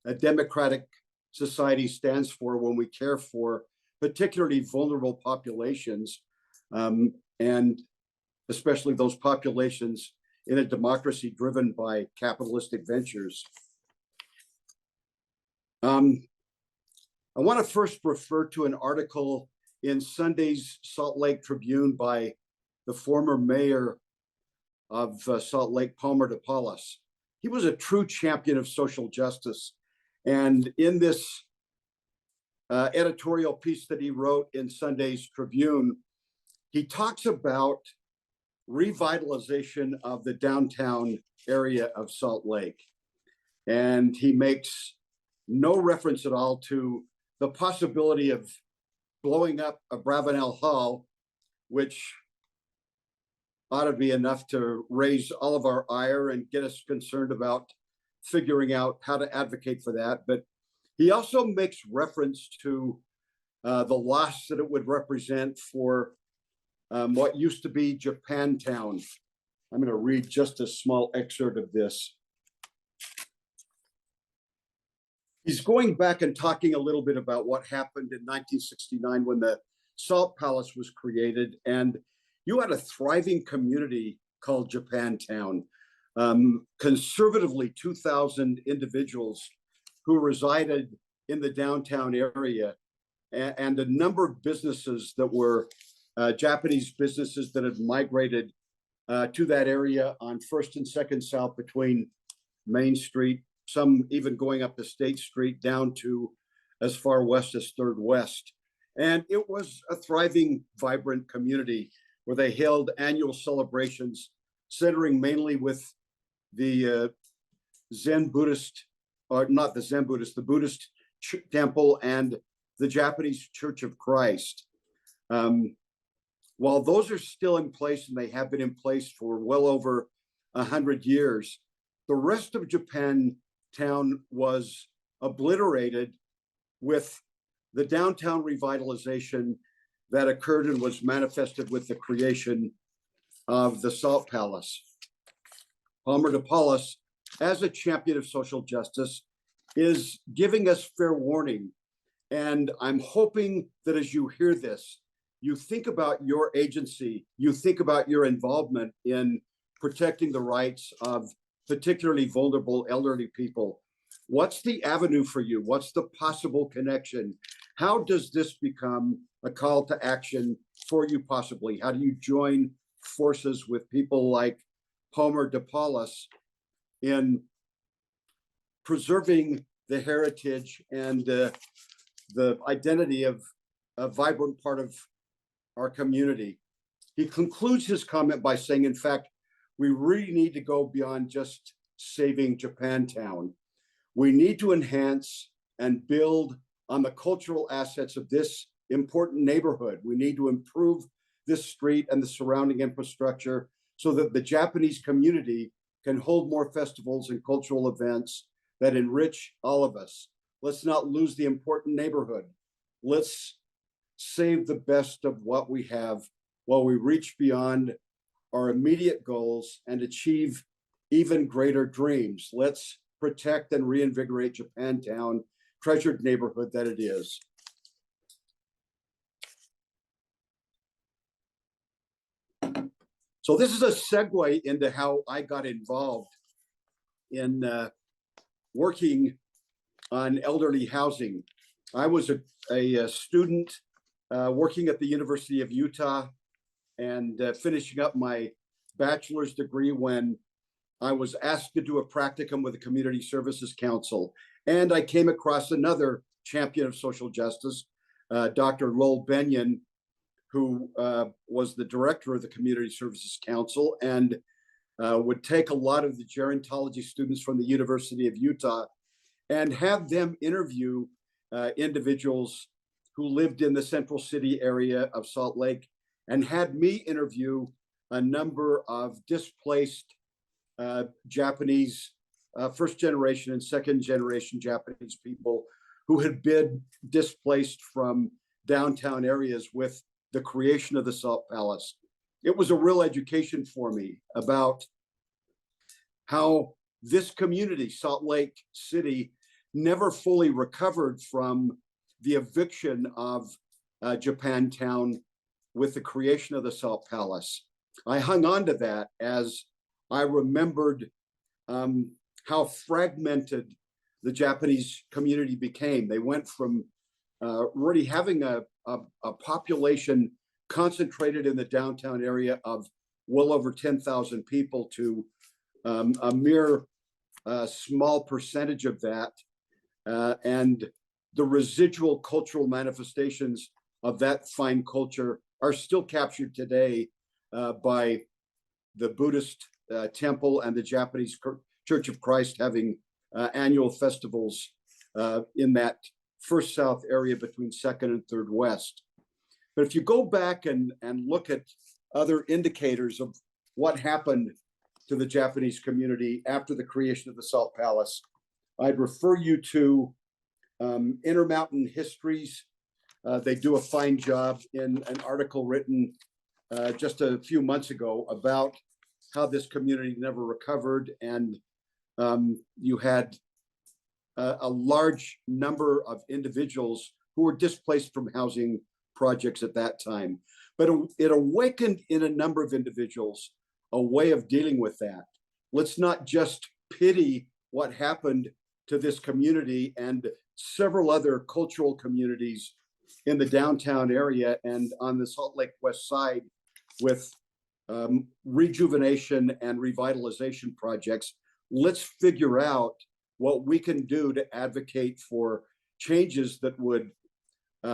a democratic society stands for when we care for particularly vulnerable populations, and especially those populations in a democracy driven by capitalistic ventures. I want to first refer to an article in Sunday's Salt Lake Tribune by the former mayor of Salt Lake, Palmer DePaulis. He was a true champion of social justice. And in this editorial piece that he wrote in Sunday's Tribune, he talks about revitalization of the downtown area of Salt Lake. And he makes no reference at all to the possibility of blowing up a Bravenel Hall, which ought to be enough to raise all of our ire and get us concerned about figuring out how to advocate for that. But he also makes reference to the loss that it would represent for what used to be Japantown. I'm going to read just a small excerpt of this. He's going back and talking a little bit about what happened in 1969 when the Salt Palace was created, and you had a thriving community called Japantown. Conservatively, 2,000 individuals who resided in the downtown area, and a number of businesses that were Japanese businesses that had migrated to that area on First and Second South between Main Street, some even going up to State Street down to as far west as Third West. And it was a thriving, vibrant community where they held annual celebrations centering mainly with the Zen Buddhist, or not the Zen Buddhist, the Buddhist temple and the Japanese Church of Christ. While those are still in place, and they have been in place for well over 100 years, the rest of Japantown was obliterated with the downtown revitalization that occurred and was manifested with the creation of the Salt Palace. Palmer DePaulis, as a champion of social justice, is giving us fair warning. And I'm hoping that as you hear this, you think about your agency, you think about your involvement in protecting the rights of particularly vulnerable elderly people. What's the avenue for you? What's the possible connection? How does this become a call to action for you possibly? How do you join forces with people like Palmer DePaulis in preserving the heritage and the identity of a vibrant part of our community? He concludes his comment by saying, in fact, we really need to go beyond just saving Japantown. We need to enhance and build on the cultural assets of this important neighborhood. We need to improve this street and the surrounding infrastructure so that the Japanese community can hold more festivals and cultural events that enrich all of us. Let's not lose the important neighborhood. Let's save the best of what we have while we reach beyond our immediate goals and achieve even greater dreams. Let's protect and reinvigorate Japantown, treasured neighborhood that it is. So this is a segue into how I got involved in working on elderly housing. I was a student working at the University of Utah and finishing up my bachelor's degree when I was asked to do a practicum with the Community Services Council. And I came across another champion of social justice, Dr. Lowell Benyon, who was the director of the Community Services Council and would take a lot of the gerontology students from the University of Utah and have them interview individuals who lived in the Central City area of Salt Lake, and had me interview a number of displaced Japanese, first generation and second generation Japanese people who had been displaced from downtown areas with the creation of the Salt Palace. It was a real education for me about how this community, Salt Lake City, never fully recovered from the eviction of Japantown with the creation of the Salt Palace. I hung on to that as I remembered how fragmented the Japanese community became. They went from already having a population concentrated in the downtown area of well over 10,000 people to a mere small percentage of that. And the residual cultural manifestations of that fine culture are still captured today by the Buddhist temple and the Japanese Church of Christ having annual festivals in that First South area between Second and Third West. But if you go back and look at other indicators of what happened to the Japanese community after the creation of the Salt Palace, I'd refer you to Intermountain Histories. They do a fine job in an article written just a few months ago about how this community never recovered. And you had a large number of individuals who were displaced from housing projects at that time. But it awakened in a number of individuals a way of dealing with that. Let's not just pity what happened to this community and several other cultural communities in the downtown area and on the Salt Lake West Side with rejuvenation and revitalization projects. Let's figure out what we can do to advocate for changes that would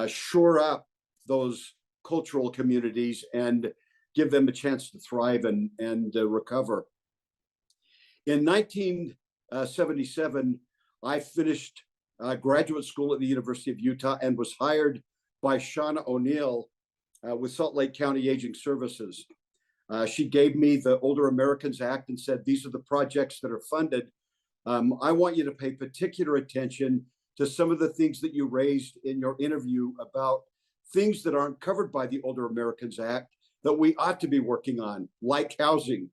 shore up those cultural communities and give them a chance to thrive and recover. In 1977, I finished graduate school at the University of Utah and was hired by Shauna O'Neill with Salt Lake County Aging Services. She gave me the Older Americans Act and said, these are the projects that are funded. I want you to pay particular attention to some of the things that you raised in your interview about things that aren't covered by the Older Americans Act that we ought to be working on, like housing.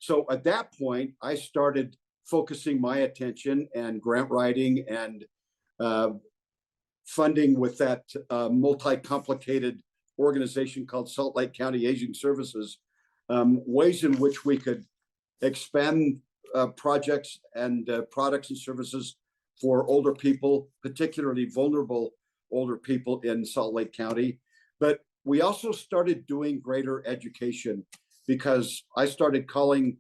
So at that point, I started focusing my attention and grant writing and funding with that multi-complicated organization called Salt Lake County Aging Services, ways in which we could expand projects and products and services for older people, particularly vulnerable older people in Salt Lake County. But we also started doing greater education because I started calling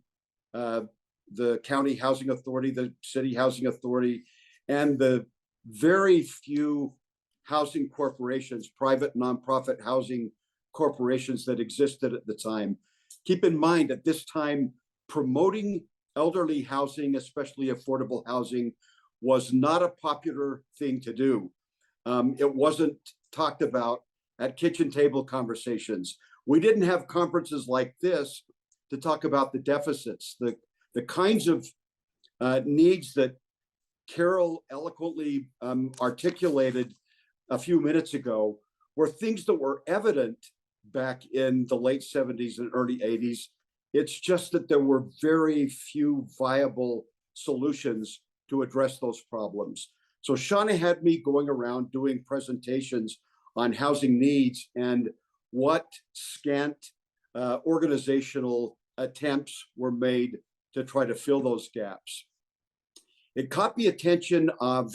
the county housing authority, the city housing authority, and the very few housing corporations, private nonprofit housing corporations that existed at the time. Keep in mind, at this time, promoting elderly housing, especially affordable housing, was not a popular thing to do. It wasn't talked about at kitchen table conversations. We didn't have conferences like this to talk about the deficits, the kinds of needs that Carol eloquently articulated a few minutes ago were things that were evident back in the late 70s and early 80s. It's just that there were very few viable solutions to address those problems. So Shauna had me going around doing presentations on housing needs and what scant organizational attempts were made to try to fill those gaps. It caught the attention of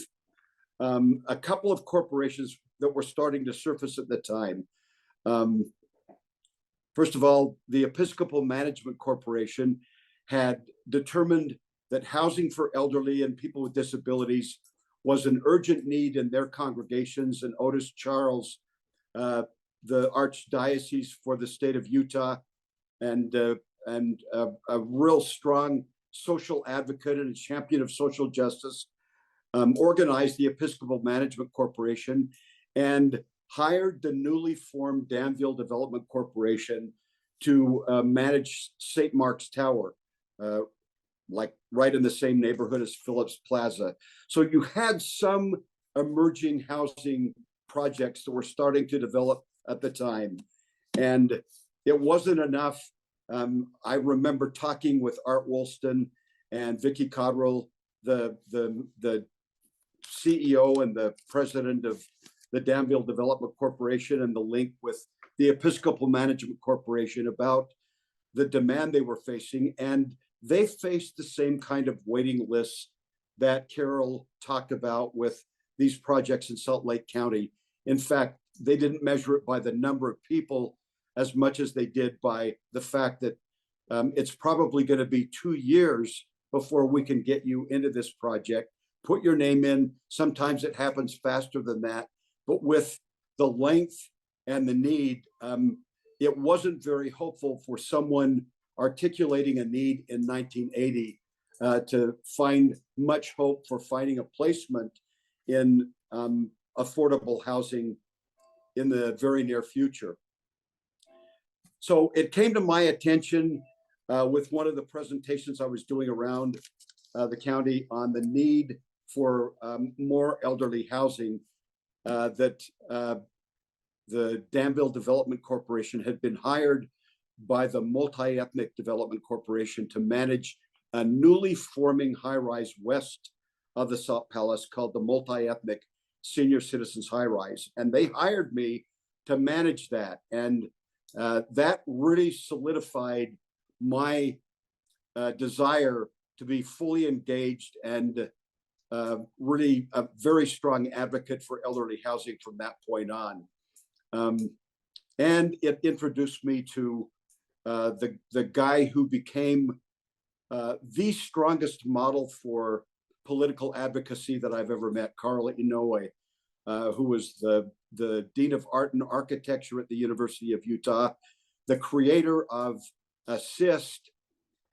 a couple of corporations that were starting to surface at the time. First of all, the Episcopal Management Corporation had determined that housing for elderly and people with disabilities was an urgent need in their congregations. And Otis Charles, the Archdiocese for the state of Utah, and a real strong social advocate and a champion of social justice, organized the Episcopal Management Corporation and hired the newly formed Danville Development Corporation to manage St. Mark's Tower, like right in the same neighborhood as Phillips Plaza. So you had some emerging housing projects that were starting to develop at the time. And it wasn't enough. I remember talking with Art Woolston and Vicki Cottrell, the CEO and the president of the Danville Development Corporation, and the link with the Episcopal Management Corporation about the demand they were facing. And they faced the same kind of waiting lists that Carol talked about with these projects in Salt Lake County. In fact, they didn't measure it by the number of people as much as they did by the fact that it's probably going to be 2 years before we can get you into this project. Put your name in. Sometimes it happens faster than that, but with the length and the need, it wasn't very hopeful for someone articulating a need in 1980 to find much hope for finding a placement in affordable housing in the very near future. So it came to my attention with one of the presentations I was doing around the county on the need for more elderly housing, that the Danville Development Corporation had been hired by the Multi-Ethnic Development Corporation to manage a newly forming high-rise west of the Salt Palace called the Multi-Ethnic Senior Citizens High-Rise. And they hired me to manage that. And that really solidified my desire to be fully engaged and really a very strong advocate for elderly housing from that point on. And it introduced me to the guy who became the strongest model for political advocacy that I've ever met, Carl Inouye, who was the Dean of Art and Architecture at the University of Utah, the creator of ASSIST,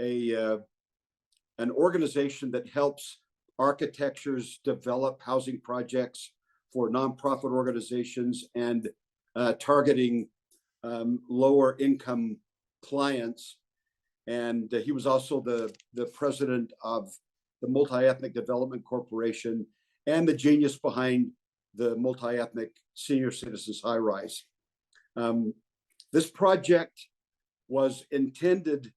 an organization that helps architectures develop housing projects for nonprofit organizations and targeting lower income clients. And he was also the president of the Multi-Ethnic Development Corporation and the genius behind the Multi-Ethnic Senior Citizens High-Rise. This project was intended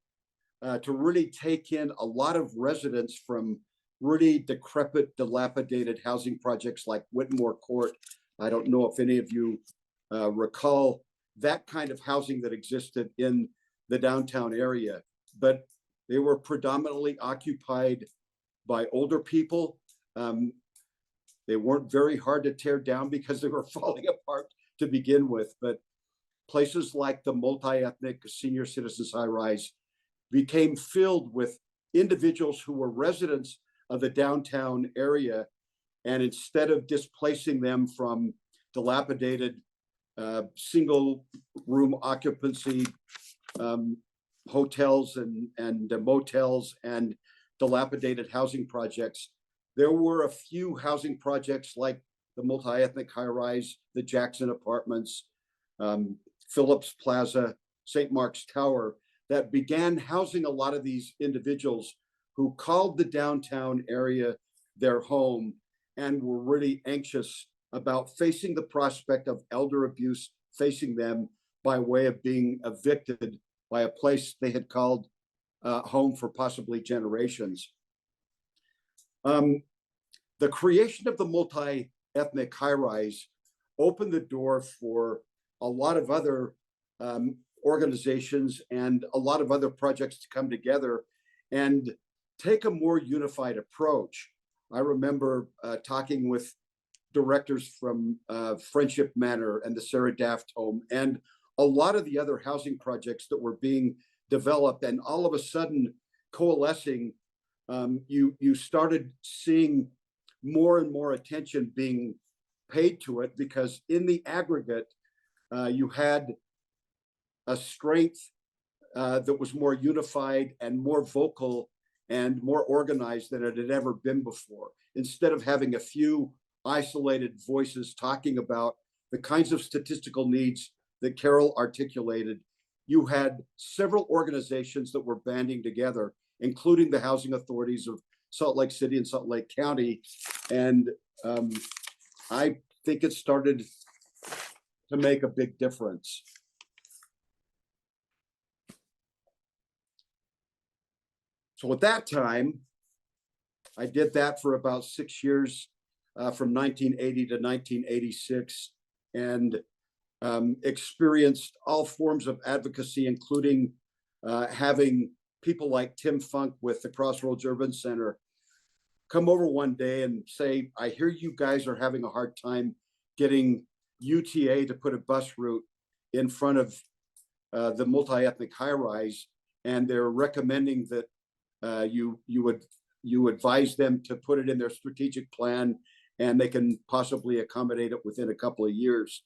to really take in a lot of residents from really decrepit, dilapidated housing projects like Whitmore Court. I don't know if any of you recall that kind of housing that existed in the downtown area, but they were predominantly occupied by older people. They weren't very hard to tear down because they were falling apart to begin with, but places like the Multi-Ethnic Senior Citizens High-Rise became filled with individuals who were residents of the downtown area. And instead of displacing them from dilapidated single room occupancy hotels and motels and dilapidated housing projects, there were a few housing projects like the Multi-Ethnic High-Rise, the Jackson Apartments, Phillips Plaza, St. Mark's Tower, that began housing a lot of these individuals who called the downtown area their home and were really anxious about facing the prospect of elder abuse facing them by way of being evicted by a place they had called home for possibly generations. The creation of the Multi-Ethnic High-Rise opened the door for a lot of other organizations and a lot of other projects to come together and take a more unified approach. I remember talking with directors from Friendship Manor and the Sarah Daft Home and a lot of the other housing projects that were being developed, and all of a sudden coalescing, you started seeing more and more attention being paid to it, because in the aggregate, you had a strength that was more unified and more vocal and more organized than it had ever been before. Instead of having a few isolated voices talking about the kinds of statistical needs that Carol articulated, you had several organizations that were banding together, including the housing authorities of Salt Lake City and Salt Lake County. And I think it started to make a big difference. So at that time, I did that for about 6 years, from 1980 to 1986, and experienced all forms of advocacy, including having people like Tim Funk with the Crossroads Urban Center come over one day and say, I hear you guys are having a hard time getting UTA to put a bus route in front of the Multi-Ethnic High-Rise. and they're recommending that you advise them to put it in their strategic plan, and they can possibly accommodate it within a couple of years.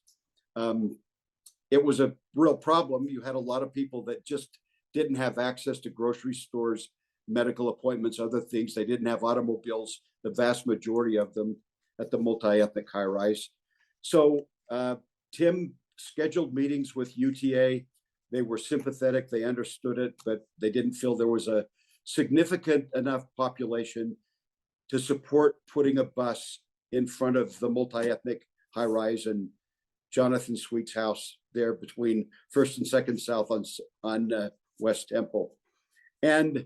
It was a real problem. You had a lot of people that just didn't have access to grocery stores, medical appointments, other things. They didn't have automobiles, the vast majority of them at the multi-ethnic high rise. So Tim scheduled meetings with UTA. They were sympathetic, they understood it, but they didn't feel there was a significant enough population to support putting a bus in front of the multi-ethnic high rise and Jonathan Sweet's house there between First and Second South on West Temple. And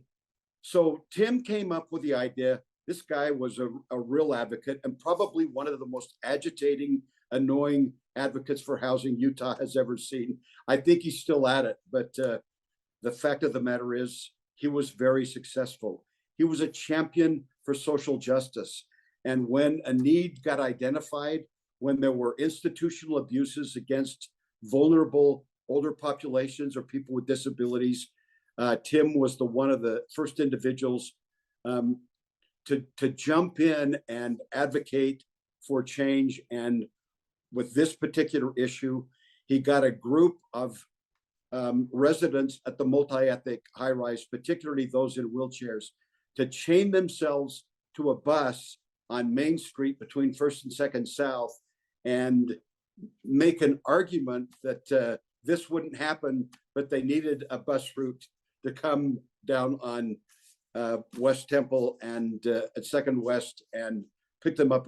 so Tim came up with the idea. This guy was a real advocate, and probably one of the most agitating, annoying advocates for housing Utah has ever seen. I think he's still at it, but the fact of the matter is he was very successful. He was a champion for social justice. And when a need got identified, when there were institutional abuses against vulnerable older populations or people with disabilities, Tim was one of the first individuals to jump in and advocate for change. And with this particular issue, he got a group of residents at the multi-ethnic high rise, particularly those in wheelchairs, to chain themselves to a bus on Main Street between First and Second South and make an argument that this wouldn't happen, but they needed a bus route to come down on West Temple and at Second West and pick them up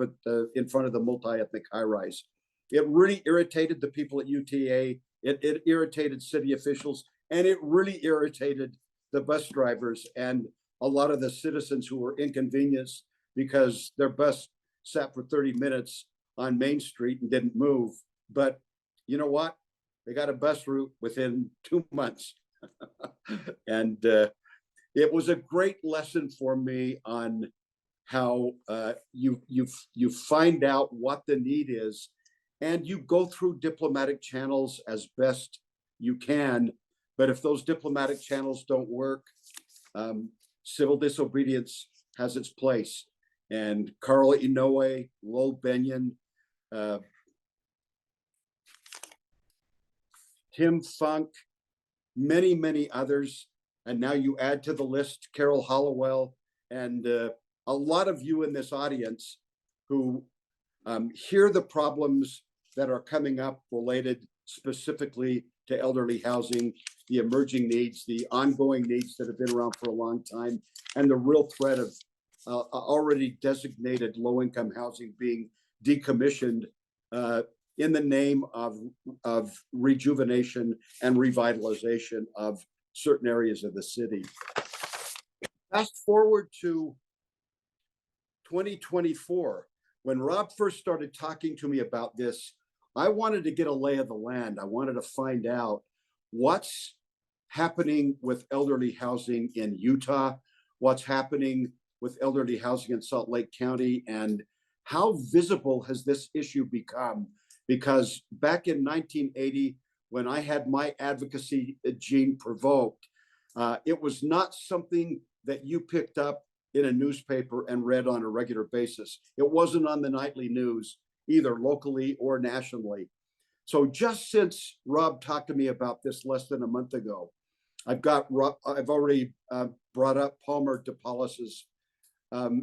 in front of the multi-ethnic high rise. It really irritated the people at UTA. It irritated city officials, and it really irritated the bus drivers and a lot of the citizens who were inconvenienced because their bus sat for 30 minutes on Main Street and didn't move. But you know what? They got a bus route within 2 months. And it was a great lesson for me on how you find out what the need is, and you go through diplomatic channels as best you can. But if those diplomatic channels don't work, civil disobedience has its place. And Carl Inouye, Lowell Benyon, Tim Funk, many, many others. And now you add to the list Carol Hollowell and a lot of you in this audience who hear the problems that are coming up related specifically to elderly housing, the emerging needs, the ongoing needs that have been around for a long time, and the real threat of already designated low-income housing being decommissioned in the name of rejuvenation and revitalization of certain areas of the city. Fast forward to 2024, when Rob first started talking to me about this, I wanted to get a lay of the land. I wanted to find out what's happening with elderly housing in Utah, what's happening with elderly housing in Salt Lake County, and how visible has this issue become? Because back in 1980, when I had my advocacy gene provoked, it was not something that you picked up in a newspaper and read on a regular basis. It wasn't on the nightly news, either locally or nationally. So just since Rob talked to me about this less than a month ago, I've already brought up Palmer DePaulis's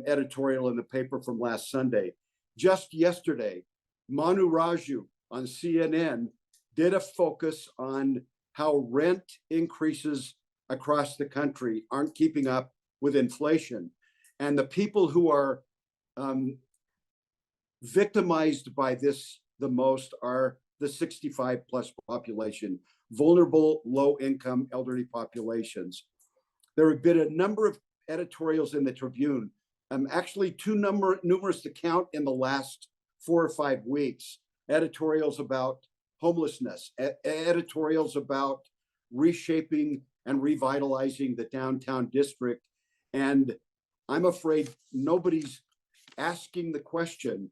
editorial in the paper from last Sunday. Just yesterday, Manu Raju on CNN did a focus on how rent increases across the country aren't keeping up with inflation. And the people who are victimized by this the most are the 65 plus population, vulnerable, low income, elderly populations. There have been a number of editorials in the Tribune, actually too numerous to count in the last 4 or 5 weeks, editorials about homelessness, editorials about reshaping and revitalizing the downtown district. And I'm afraid nobody's asking the question.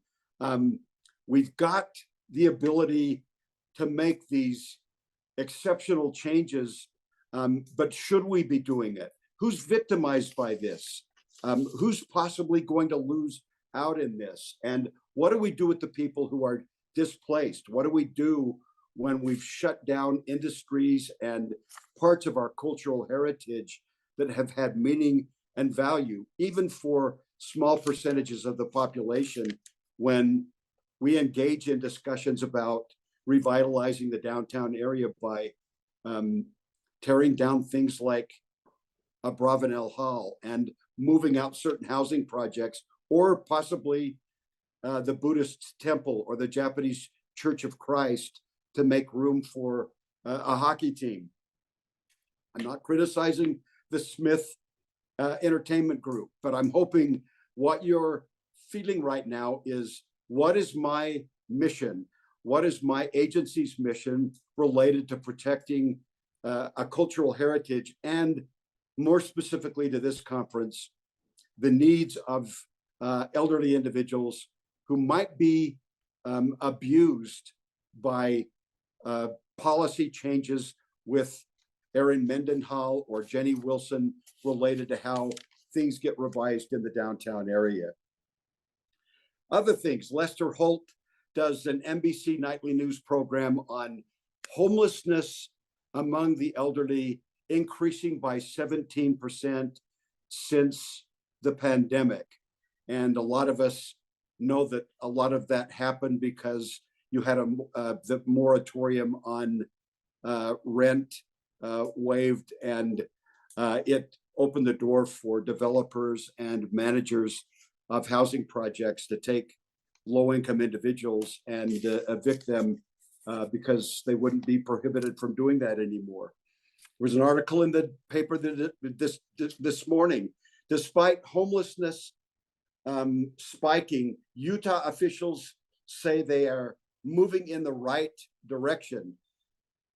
We've got the ability to make these exceptional changes But should we be doing it? Who's victimized by this? Who's possibly going to lose out in this? And what do we do with the people who are displaced? What do we do when we've shut down industries and parts of our cultural heritage that have had meaning and value, even for small percentages of the population, when we engage in discussions about revitalizing the downtown area by tearing down things like Abravanel Hall and moving out certain housing projects, or possibly the Buddhist temple or the Japanese Church of Christ to make room for a hockey team. I'm not criticizing the Smith Entertainment Group, but I'm hoping what you're feeling right now is, what is my mission? What is my agency's mission related to protecting a cultural heritage, and more specifically to this conference, the needs of elderly individuals who might be abused by policy changes with Erin Mendenhall or Jenny Wilson related to how things get revised in the downtown area. Other things, Lester Holt does an NBC nightly news program on homelessness among the elderly, increasing by 17% since the pandemic. And a lot of us know that a lot of that happened because you had the moratorium on rent waived, and it opened the door for developers and managers of housing projects to take low-income individuals and evict them because they wouldn't be prohibited from doing that anymore. There was an article in the paper that this morning, despite homelessness spiking, Utah officials say they are moving in the right direction.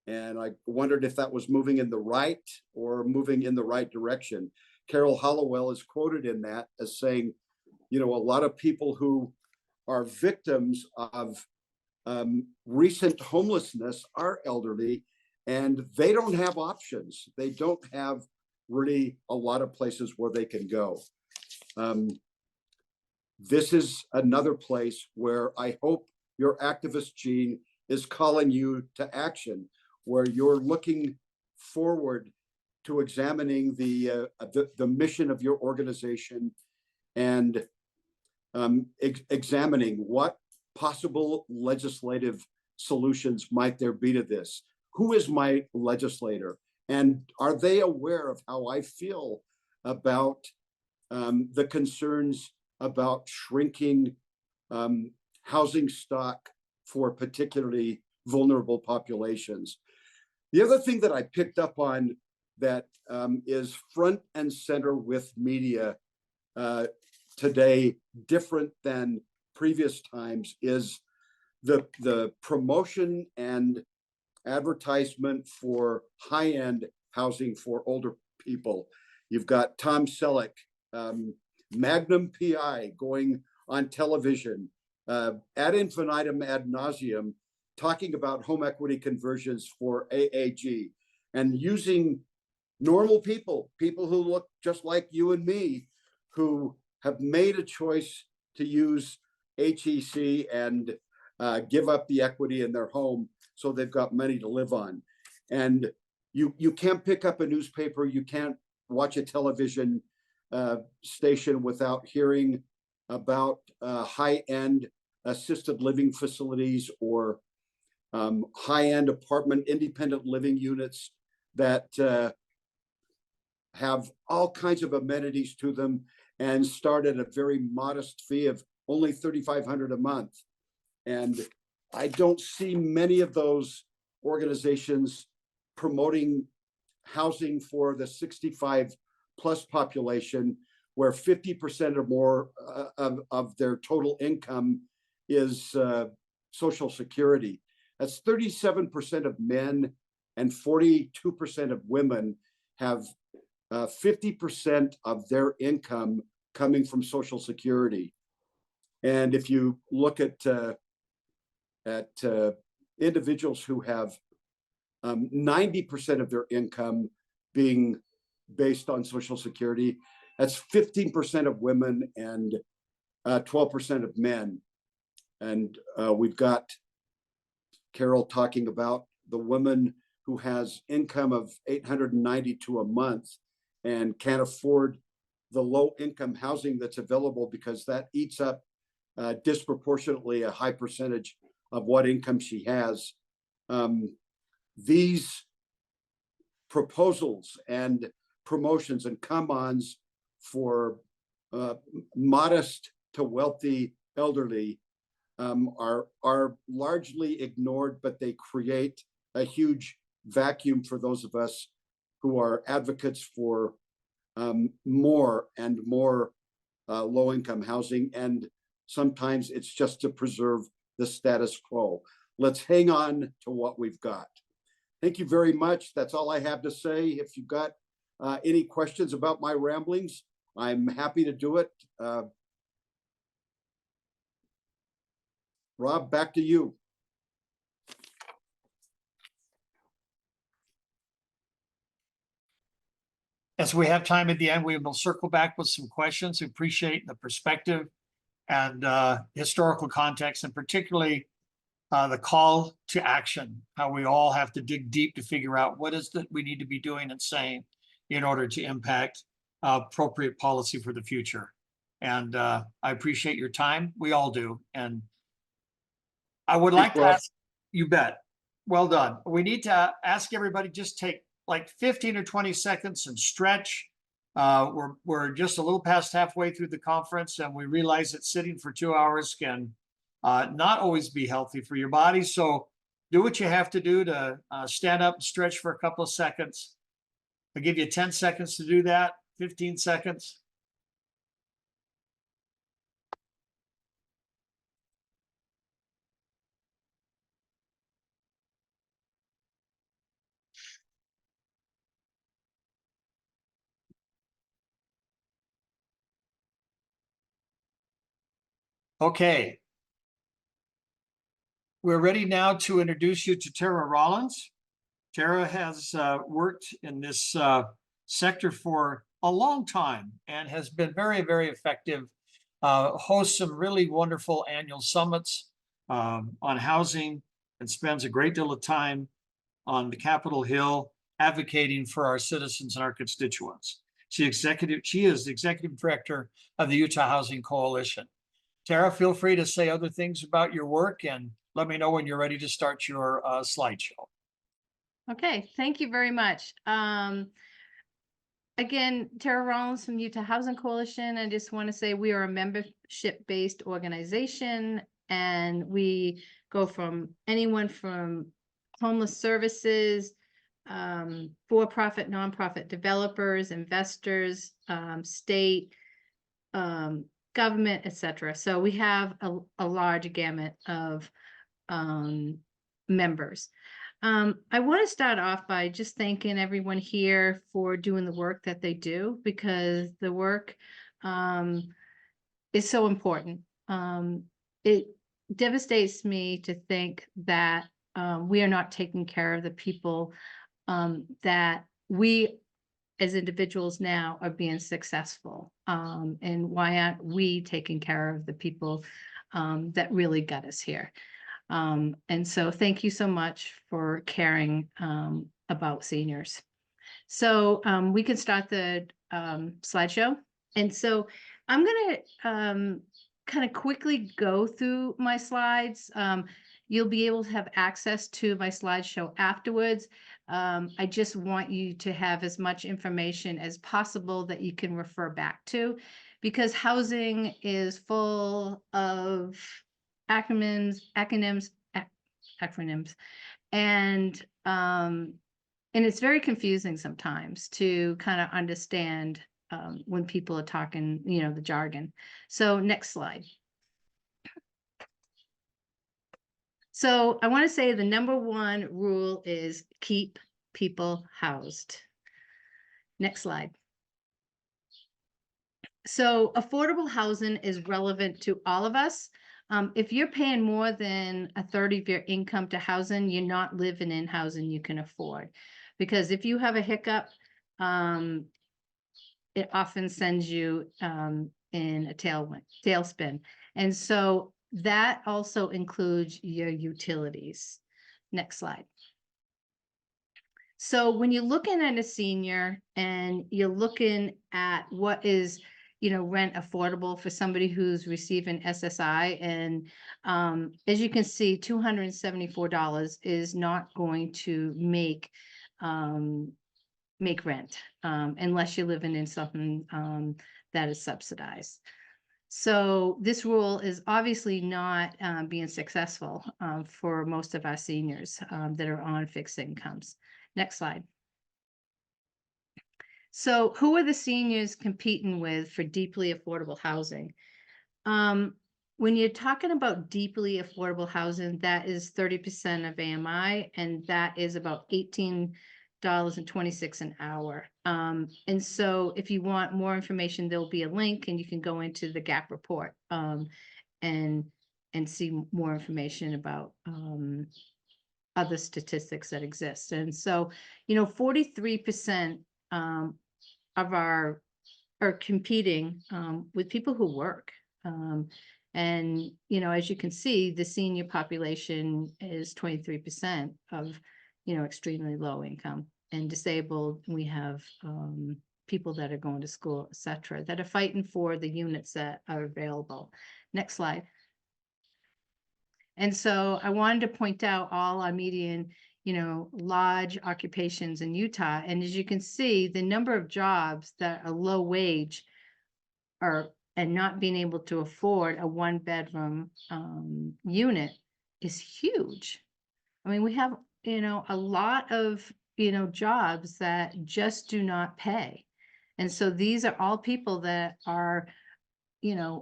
And I wondered if that was moving in the right or moving in the right direction. Carol Hollowell is quoted in that as saying, you know, a lot of people who are victims of recent homelessness are elderly, and they don't have options. They don't have really a lot of places where they can go. This is another place where I hope your activist gene is calling you to action, where you're looking forward to examining the mission of your organization and examining what possible legislative solutions might there be to this. Who is my legislator? And are they aware of how I feel about the concerns about shrinking housing stock for particularly vulnerable populations? The other thing that I picked up on that is front and center with media today, different than previous times, is the promotion and advertisement for high-end housing for older people. You've got Tom Selleck, Magnum PI going on television ad infinitum, ad nauseum, talking about home equity conversions for AAG, and using normal people, people who look just like you and me, who have made a choice to use HEC and give up the equity in their home so they've got money to live on. And you can't pick up a newspaper, you can't watch a television station without hearing about high-end assisted living facilities or high-end apartment independent living units that have all kinds of amenities to them and start at a very modest fee of only $3,500 a month. And I don't see many of those organizations promoting housing for the 65 plus population, where 50% or more of their total income is Social Security. That's 37% of men and 42% of women have 50% of their income coming from Social Security. And if you look at individuals who have 90% of their income being based on Social Security. That's 15% of women and 12% of men. And we've got Carol talking about the woman who has income of $892 a month and can't afford the low income housing that's available because that eats up disproportionately a high percentage of what income she has. These proposals and promotions and come-ons for modest to wealthy elderly are largely ignored, but they create a huge vacuum for those of us who are advocates for more and more low-income housing, and sometimes it's just to preserve the status quo. Let's hang on to what we've got. Thank you very much. That's all I have to say. If you've got any questions about my ramblings, I'm happy to do it. Rob, back to you. As we have time at the end, we will circle back with some questions. We appreciate the perspective and historical context, and particularly the call to action, how we all have to dig deep to figure out what is that we need to be doing and saying in order to impact appropriate policy for the future. And I appreciate your time. We all do. And I would like to ask, you bet. Well done. We need to ask everybody, just take like 15 or 20 seconds and stretch. We're just a little past halfway through the conference, and we realize that sitting for 2 hours can not always be healthy for your body. So do what you have to do to stand up and stretch for a couple of seconds. I'll give you 10 seconds to do that, 15 seconds. Okay. We're ready now to introduce you to Tara Rollins. Tara has worked in this sector for a long time and has been very, very effective. Hosts some really wonderful annual summits on housing, and spends a great deal of time on the Capitol Hill advocating for our citizens and our constituents. She is the executive director of the Utah Housing Coalition. Tara, feel free to say other things about your work and let me know when you're ready to start your slideshow. Okay, thank you very much. Again, Tara Rollins from Utah Housing Coalition. I just want to say we are a membership-based organization, and we go from anyone from homeless services, for-profit, nonprofit developers, investors, state, government, etc. So we have a large gamut of members. I want to start off by just thanking everyone here for doing the work that they do, because the work is so important. It devastates me to think that we are not taking care of the people that we as individuals now are being successful. And why aren't we taking care of the people that really got us here? And so thank you so much for caring about seniors. So we can start the slideshow. And so I'm going to kind of quickly go through my slides. You'll be able to have access to my slideshow afterwards. I just want you to have as much information as possible that you can refer back to, because housing is full of acronyms, and it's very confusing sometimes to kind of understand when people are talking, the jargon. So next slide. So I want to say the number one rule is keep people housed. Next slide. So affordable housing is relevant to all of us. If you're paying more than a third of your income to housing, you're not living in housing you can afford. Because if you have a hiccup, it often sends you in a tailspin. And so that also includes your utilities. Next slide. So when you're looking at a senior and you're looking at what is, rent affordable for somebody who's receiving SSI, and as you can see, $274 is not going to make rent unless you're living in something that is subsidized. So this rule is obviously not being successful for most of our seniors that are on fixed incomes. Next slide. So who are the seniors competing with for deeply affordable housing? When you're talking about deeply affordable housing, that is 30% of AMI, and that is about $18.26 an hour. And so if you want more information, there'll be a link and you can go into the GAP report and see more information about other statistics that exist. And so, 43% of our are competing with people who work. And, as you can see, the senior population is 23% of, extremely low income, and disabled. We have people that are going to school, et cetera, that are fighting for the units that are available. Next slide. And so I wanted to point out all our median, large occupations in Utah. And as you can see, the number of jobs that are low wage and not being able to afford a 1-bedroom unit is huge. I mean, we have, a lot of, jobs that just do not pay. And so these are all people that are, in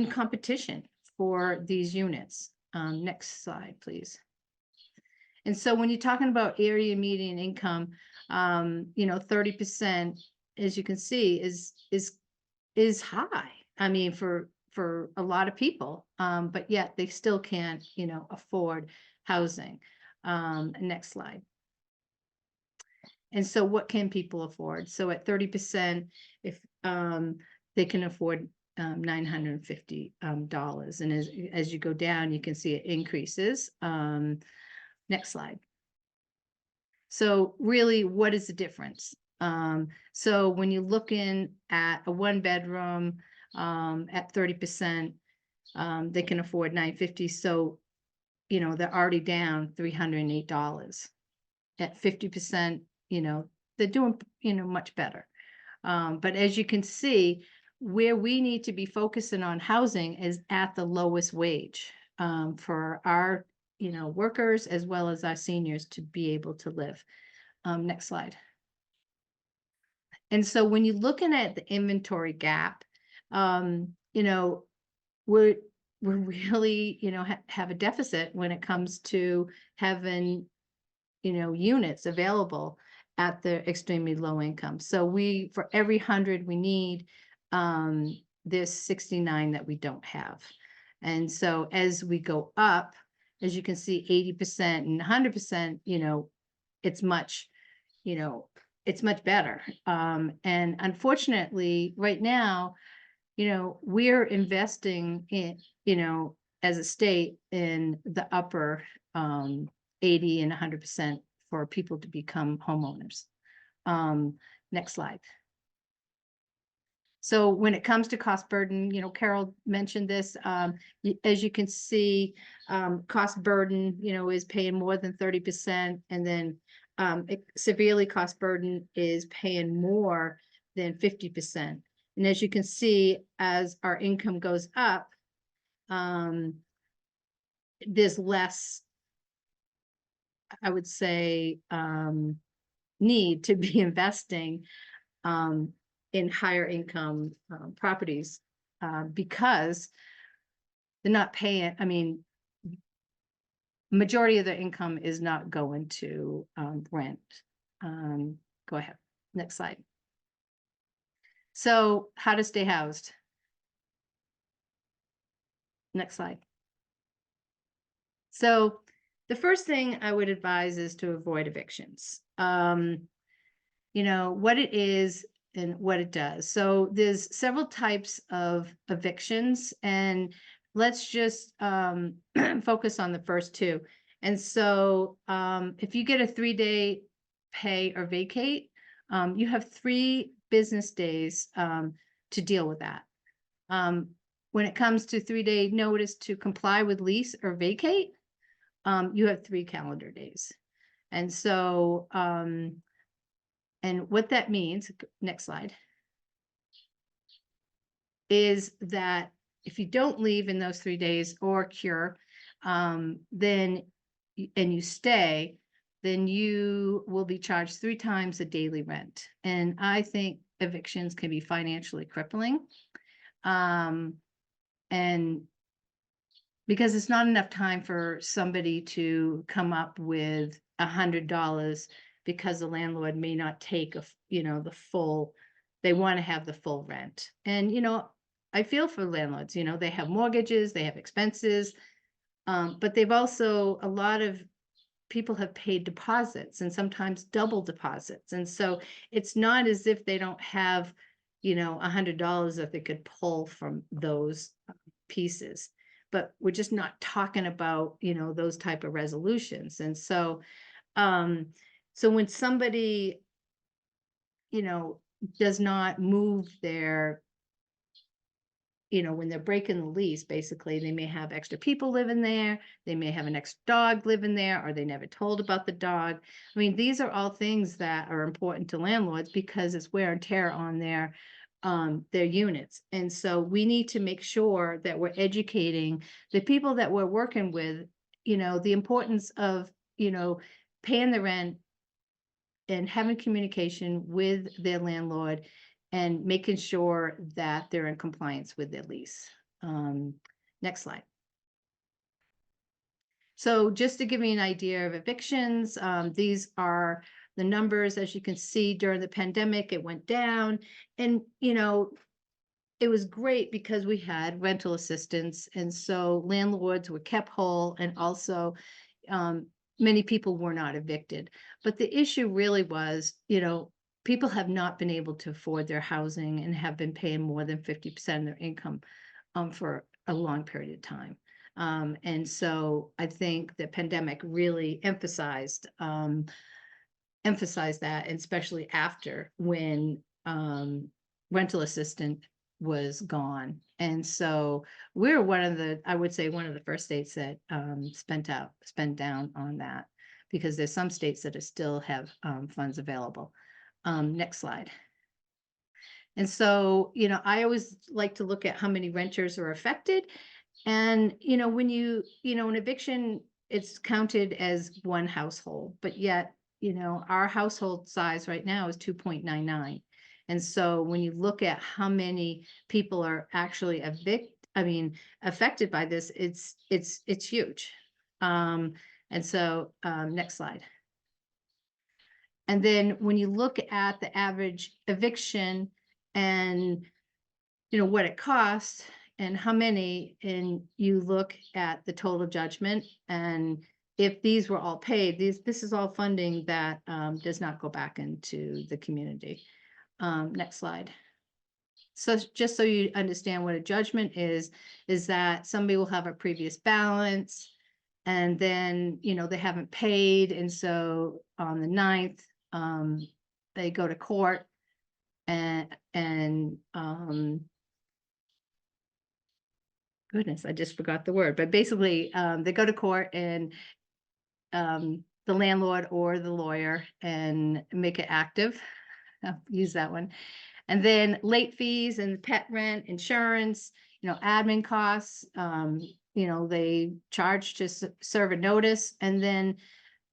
competition for these units. Next slide, please. And so when you're talking about area median income, 30%, as you can see, is high. I mean, for a lot of people, but yet they still can't, afford housing. Next slide. And so what can people afford? So at 30%, if they can afford $950, and as you go down, you can see it increases. Next slide. So really, what is the difference? So when you look in at a 1-bedroom at 30%, they can afford $950. So, they're already down $308. At 50%, they're doing, much better. But as you can see, where we need to be focusing on housing is at the lowest wage for our, workers as well as our seniors to be able to live. Next slide. And so when you're looking at the inventory gap, we're really, have a deficit when it comes to having, units available at the extremely low income. So for every 100 we need, there's 69 that we don't have. And so as we go up, as you can see, 80% and 100%, it's much, it's much better. And unfortunately, right now, we're investing in, as a state in the upper 80 and 100% for people to become homeowners. Next slide. So when it comes to cost burden, Carol mentioned this, as you can see, cost burden, is paying more than 30%. And then severely cost burden is paying more than 50%. And as you can see, as our income goes up, there's less, I would say, need to be investing in higher income properties because they're not paying. I mean, majority of their income is not going to rent. Go ahead. Next slide. So how to stay housed. Next slide. So the first thing I would advise is to avoid evictions. what it is and what it does. So there's several types of evictions, and let's just focus on the first two. And so if you get a 3-day pay or vacate, you have 3 business days to deal with that. When it comes to 3-day notice to comply with lease or vacate, you have 3 calendar days. And so, and what that means, next slide, is that if you don't leave in those 3 days or cure, then, and you stay, then you will be charged 3 times the daily rent. And I think evictions can be financially crippling. And because it's not enough time for somebody to come up with $100 because the landlord may not take the full, they want to have the full rent. And, I feel for landlords, they have mortgages, they have expenses, but they've also, a lot of people have paid deposits and sometimes double deposits. And so it's not as if they don't have, $100 that they could pull from those pieces. But we're just not talking about, those type of resolutions. And so, so when somebody, does not move their, when they're breaking the lease, basically, they may have extra people living there, they may have an extra dog living there, or they never told about the dog. I mean, these are all things that are important to landlords because it's wear and tear on their units. And so we need to make sure that we're educating the people that we're working with, the importance of, paying the rent and having communication with their landlord and making sure that they're in compliance with their lease. Next slide. So just to give you an idea of evictions, these are the numbers. As you can see, during the pandemic, it went down. And, it was great because we had rental assistance. And so landlords were kept whole, and also many people were not evicted. But the issue really was, people have not been able to afford their housing and have been paying more than 50% of their income for a long period of time. And so I think the pandemic really emphasized that, and especially after when rental assistance was gone. And so we're I would say one of the first states that spent down on that, because there's some states that still have funds available. Next slide. And so, I always like to look at how many renters are affected. And, when an eviction, it's counted as one household, but yet, our household size right now is 2.99. And so when you look at how many people are actually affected by this, it's huge. And so, next slide. And then when you look at the average eviction and, what it costs and how many, and you look at the total judgment, and if these were all paid, this is all funding that does not go back into the community. Next slide. So just so you understand what a judgment is that somebody will have a previous balance, and then, they haven't paid. And so on the 9th, they go to court and goodness, I just forgot the word, but basically, they go to court, and the landlord or the lawyer, and make it active. I'll use that one. And then late fees and pet rent, insurance, admin costs, they charge to serve a notice. And then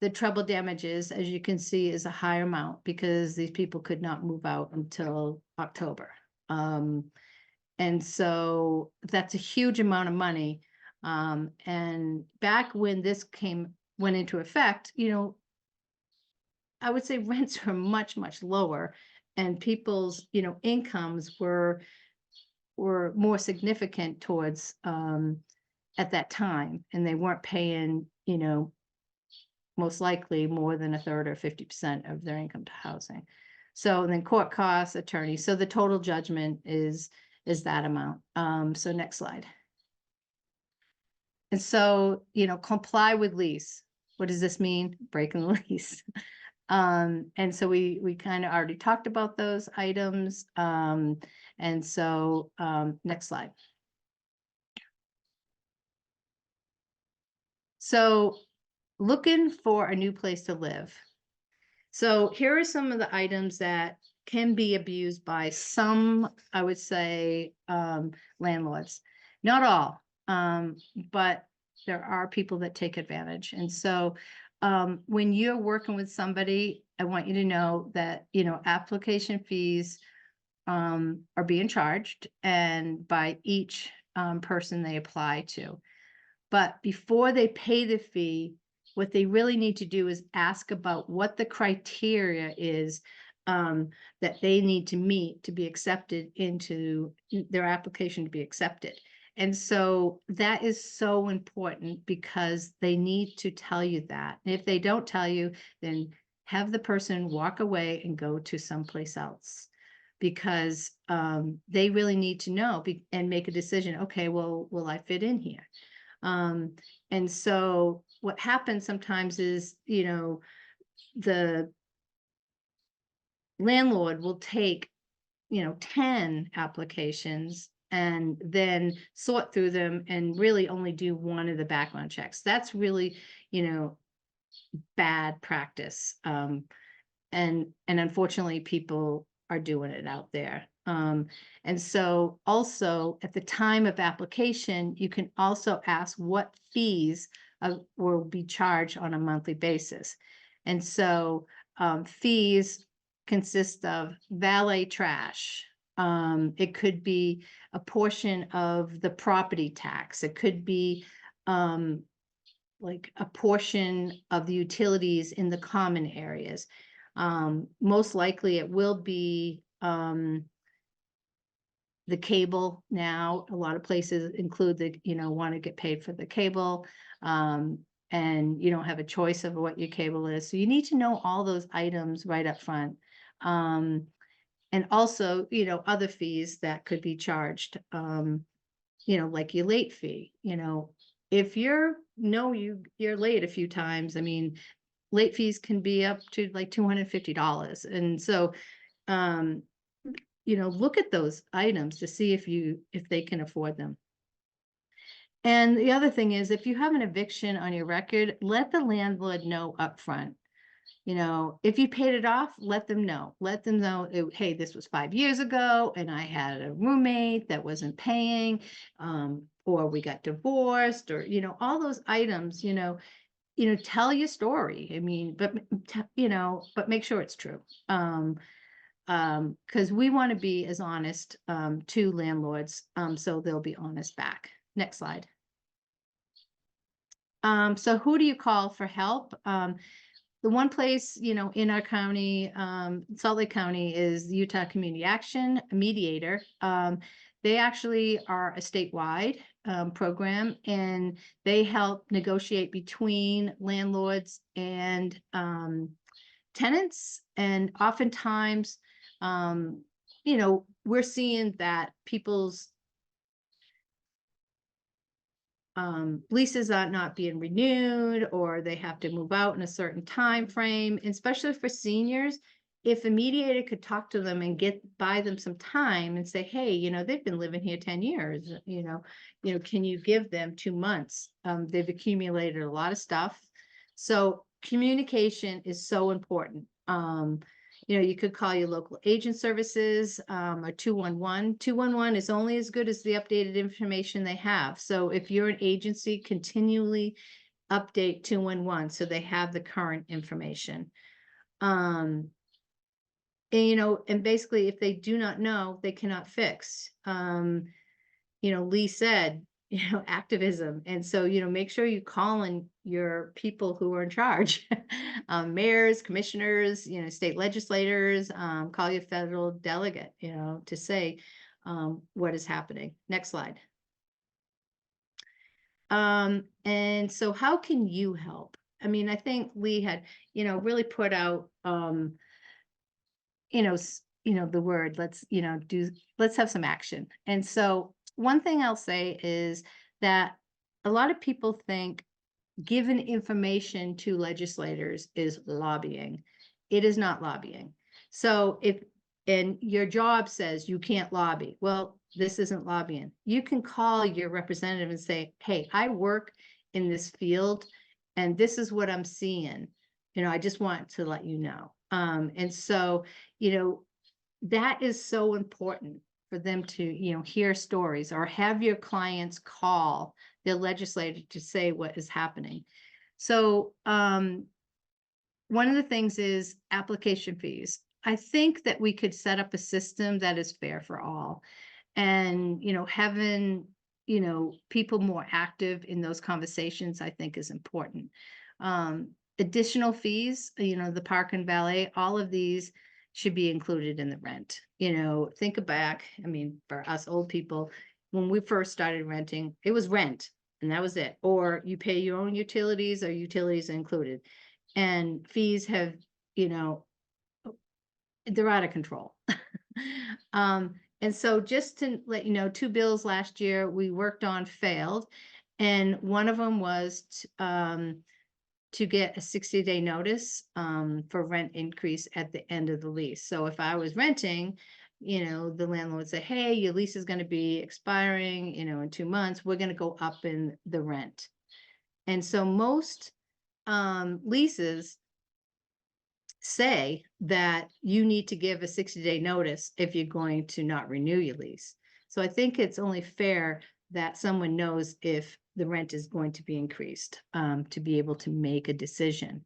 the treble damages, as you can see, is a higher amount because these people could not move out until October. And so that's a huge amount of money. And back when this went into effect, I would say rents were much, much lower, and people's, incomes were more significant towards at that time, and they weren't paying, most likely more than a third or 50% of their income to housing. So and then court costs, attorney. So the total judgment is that amount. So next slide. And so, comply with lease. What does this mean? Breaking the lease. And so we kind of already talked about those items. And so, next slide. So looking for a new place to live. So here are some of the items that can be abused by some, I would say, landlords. Not all, but there are people that take advantage. And so when you're working with somebody, I want you to know that, application fees are being charged and by each person they apply to. But before they pay the fee, what they really need to do is ask about what the criteria is that they need to meet to be accepted into their application to be accepted. And so that is so important because they need to tell you that. And if they don't tell you, then have the person walk away and go to someplace else because they really need to know and make a decision. Okay, well, will I fit in here? And so what happens sometimes is, the landlord will take, 10 applications and then sort through them and really only do one of the background checks. That's really, bad practice. And unfortunately, people are doing it out there. And so also at the time of application, you can also ask what fees will be charged on a monthly basis. And so fees consist of valet trash. It could be a portion of the property tax. It could be like a portion of the utilities in the common areas. Most likely it will be the cable now. A lot of places include want to get paid for the cable. And you don't have a choice of what your cable is. So you need to know all those items right up front. And also, other fees that could be charged, like your late fee, if you're late a few times, I mean, late fees can be up to like $250. And so, look at those items to see if they can afford them. And the other thing is, if you have an eviction on your record, let the landlord know upfront. If you paid it off, let them know. Let them know, hey, this was 5 years ago and I had a roommate that wasn't paying, or we got divorced, or, all those items, tell your story. I mean, but make sure it's true. Because we want to be as honest to landlords, so they'll be honest back. Next slide. So who do you call for help? The one place, in our county, Salt Lake County, is the Utah Community Action Mediator. They actually are a statewide program, and they help negotiate between landlords and tenants. And oftentimes, we're seeing that people's leases are not being renewed, or they have to move out in a certain time frame. And especially for seniors, if a mediator could talk to them and buy them some time and say, hey, they've been living here 10 years, can you give them 2 months? They've accumulated a lot of stuff. So communication is so important. You could call your local agent services, or 211. 211 is only as good as the updated information they have. So if you're an agency, continually update 211 so they have the current information. And basically, if they do not know, they cannot fix. Lee said, activism. And so, make sure you call in your people who are in charge, mayors, commissioners, state legislators, call your federal delegate, to say what is happening. Next slide. And so how can you help? I mean, I think Lee had, really put out the word, let's have some action. And so one thing I'll say is that a lot of people think giving information to legislators is lobbying. It is not lobbying. So and your job says you can't lobby. Well, this isn't lobbying. You can call your representative and say, hey, I work in this field and this is what I'm seeing. I just want to let you know. And so, that is so important for them to, hear stories or have your clients call their legislator to say what is happening. So, one of the things is application fees. I think that we could set up a system that is fair for all. And, having, people more active in those conversations, I think is important. Additional fees, the park and valet, all of these should be included in the rent. Think back, for us old people, when we first started renting, it was rent and that was it. Or you pay your own utilities or utilities included. And fees have, they're out of control. And so just to let you know, 2 bills last year we worked on failed. And one of them was to get a 60-day notice for rent increase at the end of the lease. So if I was renting, the landlord would say, hey, your lease is going to be expiring, in 2 months, we're going to go up in the rent. And so most leases say that you need to give a 60-day notice if you're going to not renew your lease. So I think it's only fair that someone knows if the rent is going to be increased to be able to make a decision.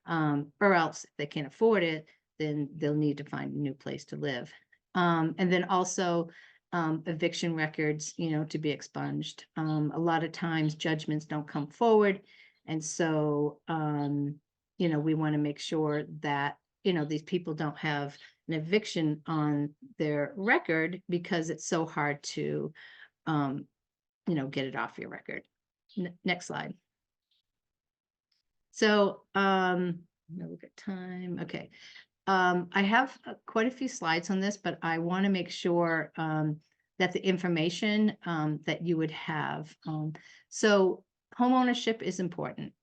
Or else if they can't afford it, then they'll need to find a new place to live. And then also eviction records, to be expunged. A lot of times judgments don't come forward. And so, we want to make sure that, these people don't have an eviction on their record because it's so hard to, get it off your record. Next slide. So, look at time. Okay. I have quite a few slides on this, but I want to make sure that the information that you would have. So home ownership is important.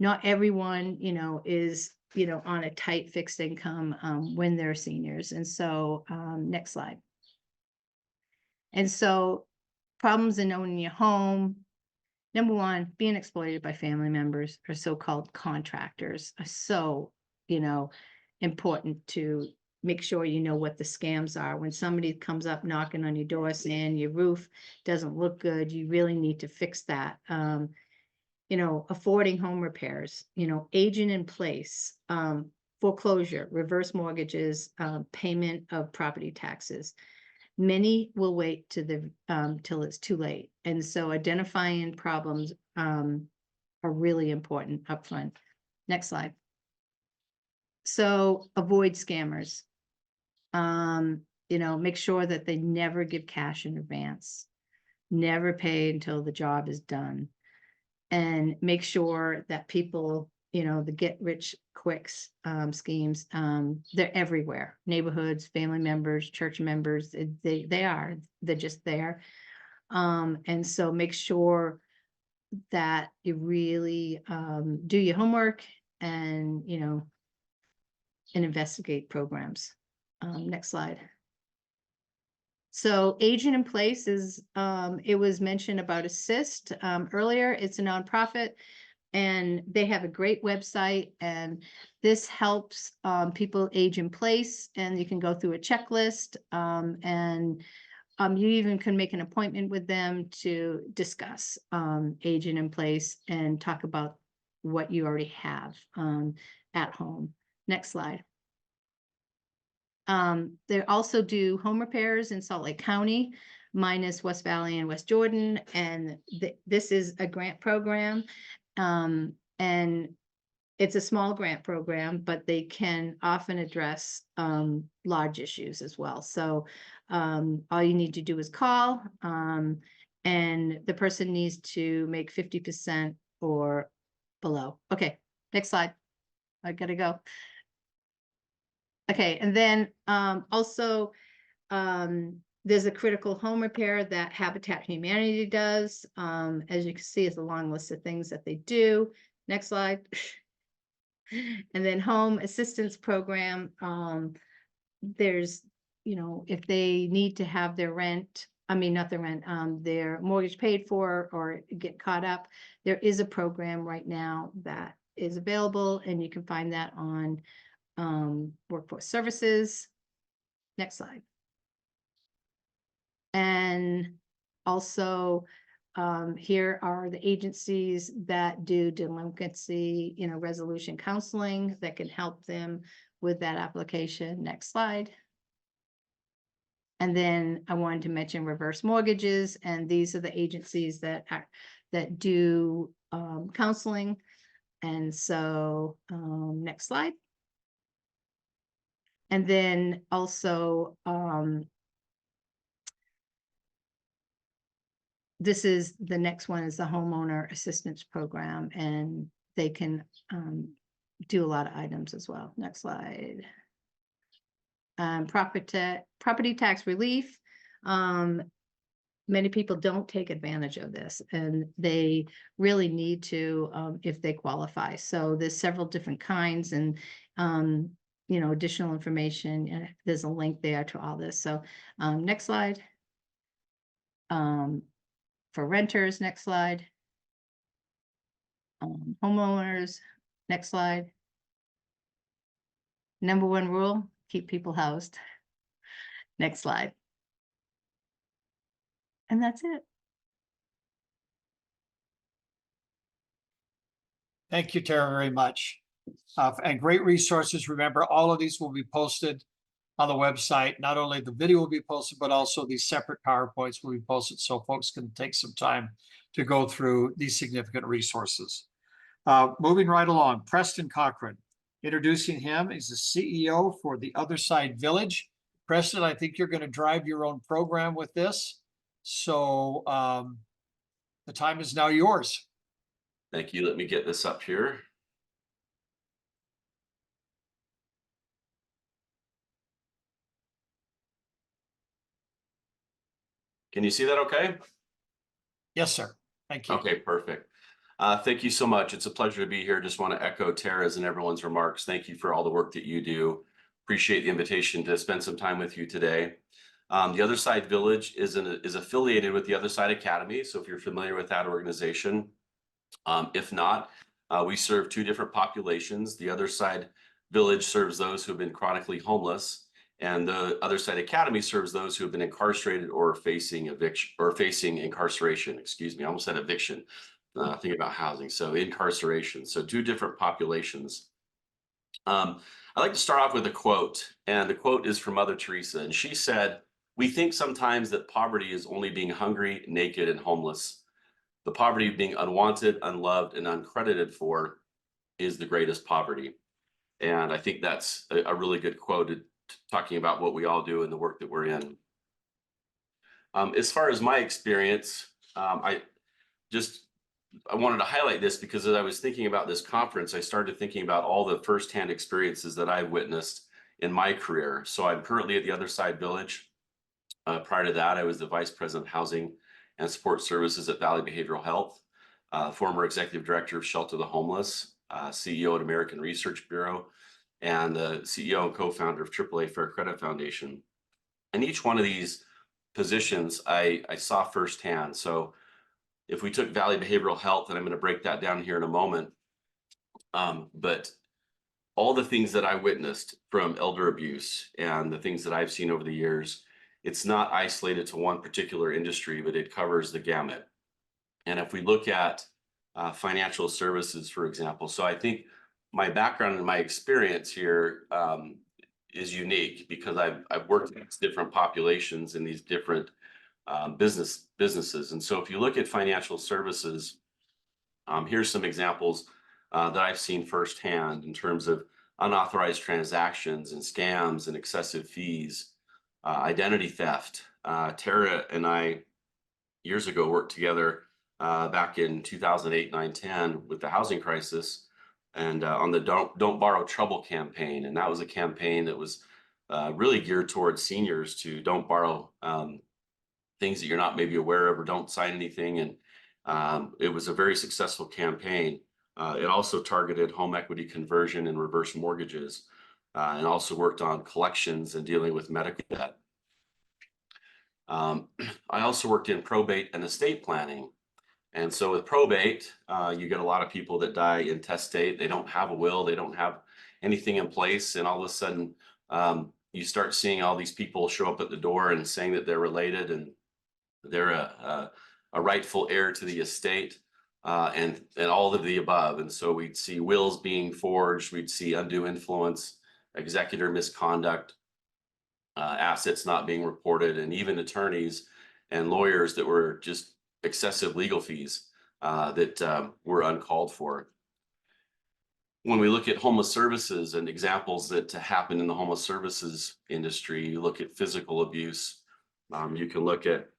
Not everyone, is, on a tight fixed income when they're seniors. And so next slide. And so problems in owning your home. Number one, being exploited by family members or so-called contractors are so, important to make sure you know what the scams are. When somebody comes up knocking on your door saying your roof doesn't look good, you really need to fix that. Affording home repairs, aging in place, foreclosure, reverse mortgages, payment of property taxes. Many will wait till it's too late. And so identifying problems are really important upfront. Next slide. So avoid scammers. Make sure that they never give cash in advance, never pay until the job is done, and make sure that people, the get rich quick schemes, they're everywhere. Neighborhoods, family members, church members, they're just there. And so make sure that you really do your homework and, and investigate programs. Next slide. So Aging in Place is, it was mentioned about Assist earlier. It's a nonprofit and they have a great website, and this helps people age in place, and you can go through a checklist and you even can make an appointment with them to discuss aging in place and talk about what you already have at home. Next slide. They also do home repairs in Salt Lake County, minus West Valley and West Jordan. And this is a grant program. And it's a small grant program, but they can often address large issues as well. So all you need to do is call, and the person needs to make 50% or below. Okay, next slide. I gotta go. Okay, and then also there's a critical home repair that Habitat for Humanity does. As you can see, it's a long list of things that they do. Next slide. And then home assistance program, there's, you know, if they need to have their rent, I mean, not their rent, their mortgage paid for or get caught up, there is a program right now that is available, and you can find that on Workforce Services. Next slide. And also, here are the agencies that do delinquency, you know, resolution counseling that can help them with that application. Next slide. And then I wanted to mention reverse mortgages, and these are the agencies that do counseling. And so, next slide. And then also, this is the next one is the homeowner assistance program, and they can do a lot of items as well. Next slide. Property tax relief. Many people don't take advantage of this, and they really need to if they qualify. So there's several different kinds, and you know, additional information. There's a link there to all this. So next slide. For renters, next slide. Homeowners, next slide. Number one rule, keep people housed. Next slide. And that's it. Thank you, Tara, very much. And great resources. Remember, all of these will be posted on the website. Not only the video will be posted, but also these separate PowerPoints will be posted so folks can take some time to go through these significant resources. Moving right along, Preston Cochran. Introducing him, he's the CEO for the Other Side Village. Preston, I think you're going to drive your own program with this. So the time is now yours. Thank you. Let me get this up here. Can you see that okay? Yes, sir. Thank you. Okay, perfect. Thank you so much. It's a pleasure to be here. Just want to echo Tara's and everyone's remarks. Thank you for all the work that you do. Appreciate the invitation to spend some time with you today. The Other Side Village is affiliated with the Other Side Academy. So if you're familiar with that organization, if not, we serve two different populations. The Other Side Village serves those who have been chronically homeless, and the Other Side Academy serves those who have been incarcerated or facing eviction or facing incarceration. Excuse me, I almost said eviction. Thinking about housing, so incarceration. So two different populations. I'd like to start off with a quote, and the quote is from Mother Teresa, and she said, "We think sometimes that poverty is only being hungry, naked, and homeless. The poverty of being unwanted, unloved, and uncredited for is the greatest poverty." And I think that's a really good quote talking about what we all do and the work that we're in. As far as my experience, I wanted to highlight this because as I was thinking about this conference, I started thinking about all the firsthand experiences that I've witnessed in my career. So I'm currently at the Other Side Village. Prior to that, I was the Vice President of Housing and Support Services at Valley Behavioral Health, former Executive Director of Shelter the Homeless, CEO at American Research Bureau, and the CEO and co-founder of AAA Fair Credit Foundation. And each one of these positions I saw firsthand. So if we took Valley Behavioral Health, and I'm going to break that down here in a moment, but all the things that I witnessed from elder abuse and the things that I've seen over the years, it's not isolated to one particular industry, but it covers the gamut. And if we look at financial services, for example, so I think my background and my experience here is unique because I've worked with different populations in these different businesses. And so if you look at financial services, here's some examples that I've seen firsthand in terms of unauthorized transactions and scams and excessive fees, identity theft. Tara and I years ago worked together back in 2008, 9, 10 with the housing crisis. and on the Don't Borrow Trouble campaign. And that was a campaign that was really geared towards seniors to don't borrow things that you're not maybe aware of, or don't sign anything. And it was a very successful campaign. It also targeted home equity conversion and reverse mortgages, and also worked on collections and dealing with medical debt. I also worked in probate and estate planning. And so with probate, you get a lot of people that die intestate. They don't have a will, they don't have anything in place. And all of a sudden, you start seeing all these people show up at the door and saying that they're related and they're a rightful heir to the estate, and all of the above. And so we'd see wills being forged, we'd see undue influence, executor misconduct, assets not being reported, and even attorneys and lawyers that were just excessive legal fees that were uncalled for. When we look at homeless services and examples that happen in the homeless services industry, you look at physical abuse, you can look at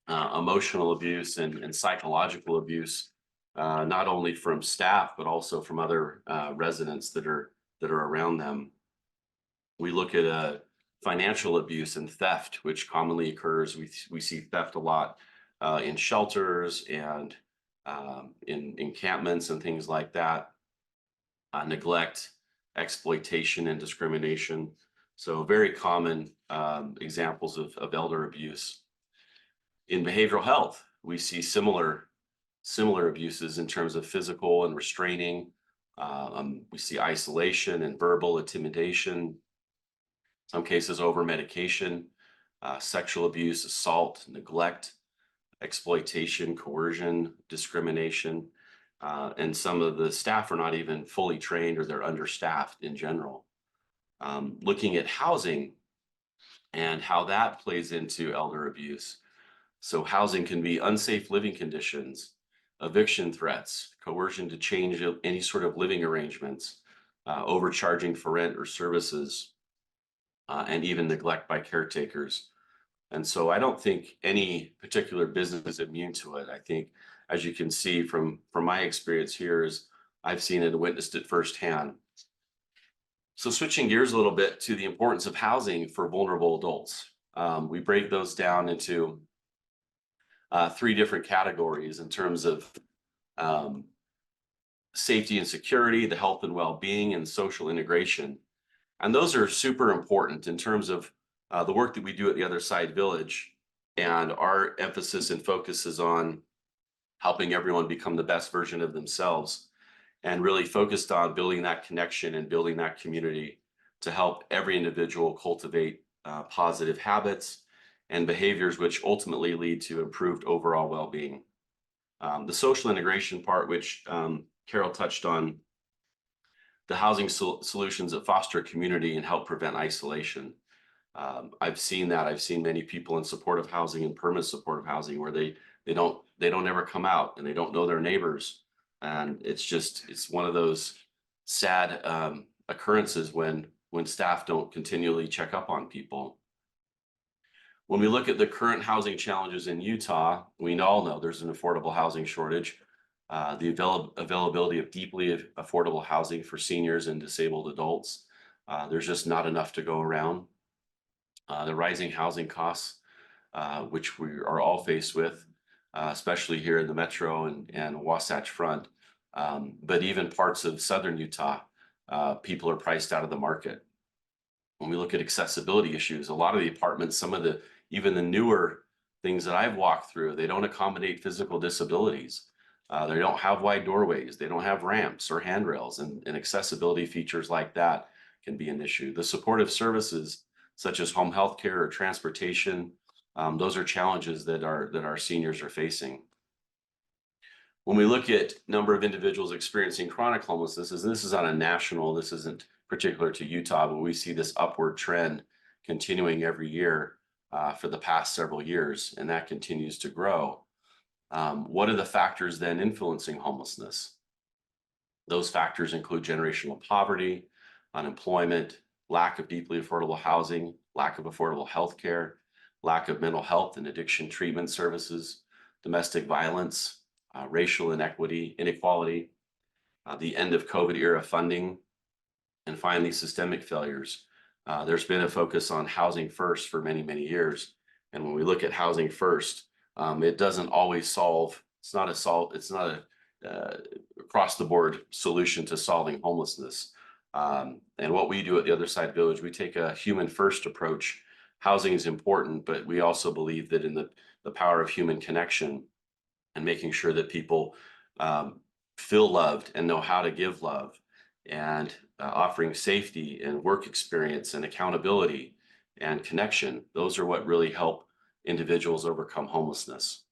emotional abuse and psychological abuse, not only from staff, but also from other residents that are around them. We look at financial abuse and theft, which commonly occurs. We see theft a lot in shelters and in encampments and things like that. Neglect, exploitation, and discrimination. So very common examples of elder abuse. In behavioral health, we see similar abuses in terms of physical and restraining. We see isolation and verbal intimidation, some cases over medication, sexual abuse, assault, neglect, exploitation, coercion, discrimination, and some of the staff are not even fully trained, or they're understaffed in general. Looking at housing and how that plays into elder abuse. So housing can be unsafe living conditions, eviction threats, coercion to change any sort of living arrangements, overcharging for rent or services, and even neglect by caretakers. And so I don't think any particular business is immune to it. I think, as you can see from my experience here, is I've seen it and witnessed it firsthand. So switching gears a little bit to the importance of housing for vulnerable adults. We break those down into 3 different categories in terms of safety and security, the health and well-being, and social integration. And those are super important in terms of the work that we do at the Other Side Village. And our emphasis and focus is on helping everyone become the best version of themselves, and really focused on building that connection and building that community to help every individual cultivate positive habits and behaviors, which ultimately lead to improved overall well-being. The social integration part, which Carol touched on, the housing solutions that foster community and help prevent isolation. I've seen that. I've seen many people in supportive housing and permanent supportive housing where they don't ever come out and they don't know their neighbors. And it's one of those sad occurrences when staff don't continually check up on people. When we look at the current housing challenges in Utah, we all know there's an affordable housing shortage. The availability of deeply affordable housing for seniors and disabled adults, there's just not enough to go around. The rising housing costs, which we are all faced with, especially here in the Metro and Wasatch Front, but even parts of southern Utah, people are priced out of the market. When we look at accessibility issues, a lot of the apartments, even the newer things that I've walked through, they don't accommodate physical disabilities. They don't have wide doorways, they don't have ramps or handrails, and accessibility features like that can be an issue. The supportive services, such as home health care or transportation, those are challenges that our seniors are facing. When we look at number of individuals experiencing chronic homelessness, this is on a national, this isn't particular to Utah, but we see this upward trend continuing every year for the past several years, and that continues to grow. What are the factors then influencing homelessness? Those factors include generational poverty, unemployment, lack of deeply affordable housing, lack of affordable health care, lack of mental health and addiction treatment services, domestic violence, racial inequality, the end of COVID era funding, and finally systemic failures. There's been a focus on housing first for many, many years. And when we look at housing first, it doesn't always solve, it's not a across the board solution to solving homelessness. And what we do at the Other Side Village, we take a human first approach. Housing is important, but we also believe that in the power of human connection and making sure that people feel loved and know how to give love, and offering safety and work experience and accountability and connection. Those are what really help individuals overcome homelessness.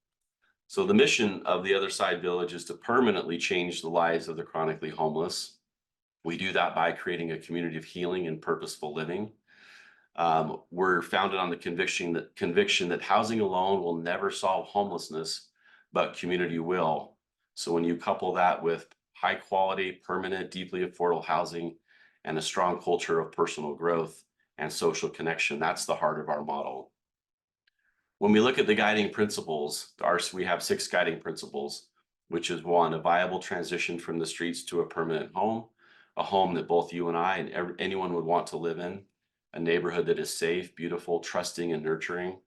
So the mission of the Other Side Village is to permanently change the lives of the chronically homeless. We do that by creating a community of healing and purposeful living. We're founded on the conviction that housing alone will never solve homelessness, but community will. So when you couple that with high quality, permanent, deeply affordable housing and a strong culture of personal growth and social connection, that's the heart of our model. When we look at the guiding principles, we have 6 guiding principles, which is 1, a viable transition from the streets to a permanent home, a home that both you and I and anyone would want to live in, a neighborhood that is safe, beautiful, trusting, and nurturing,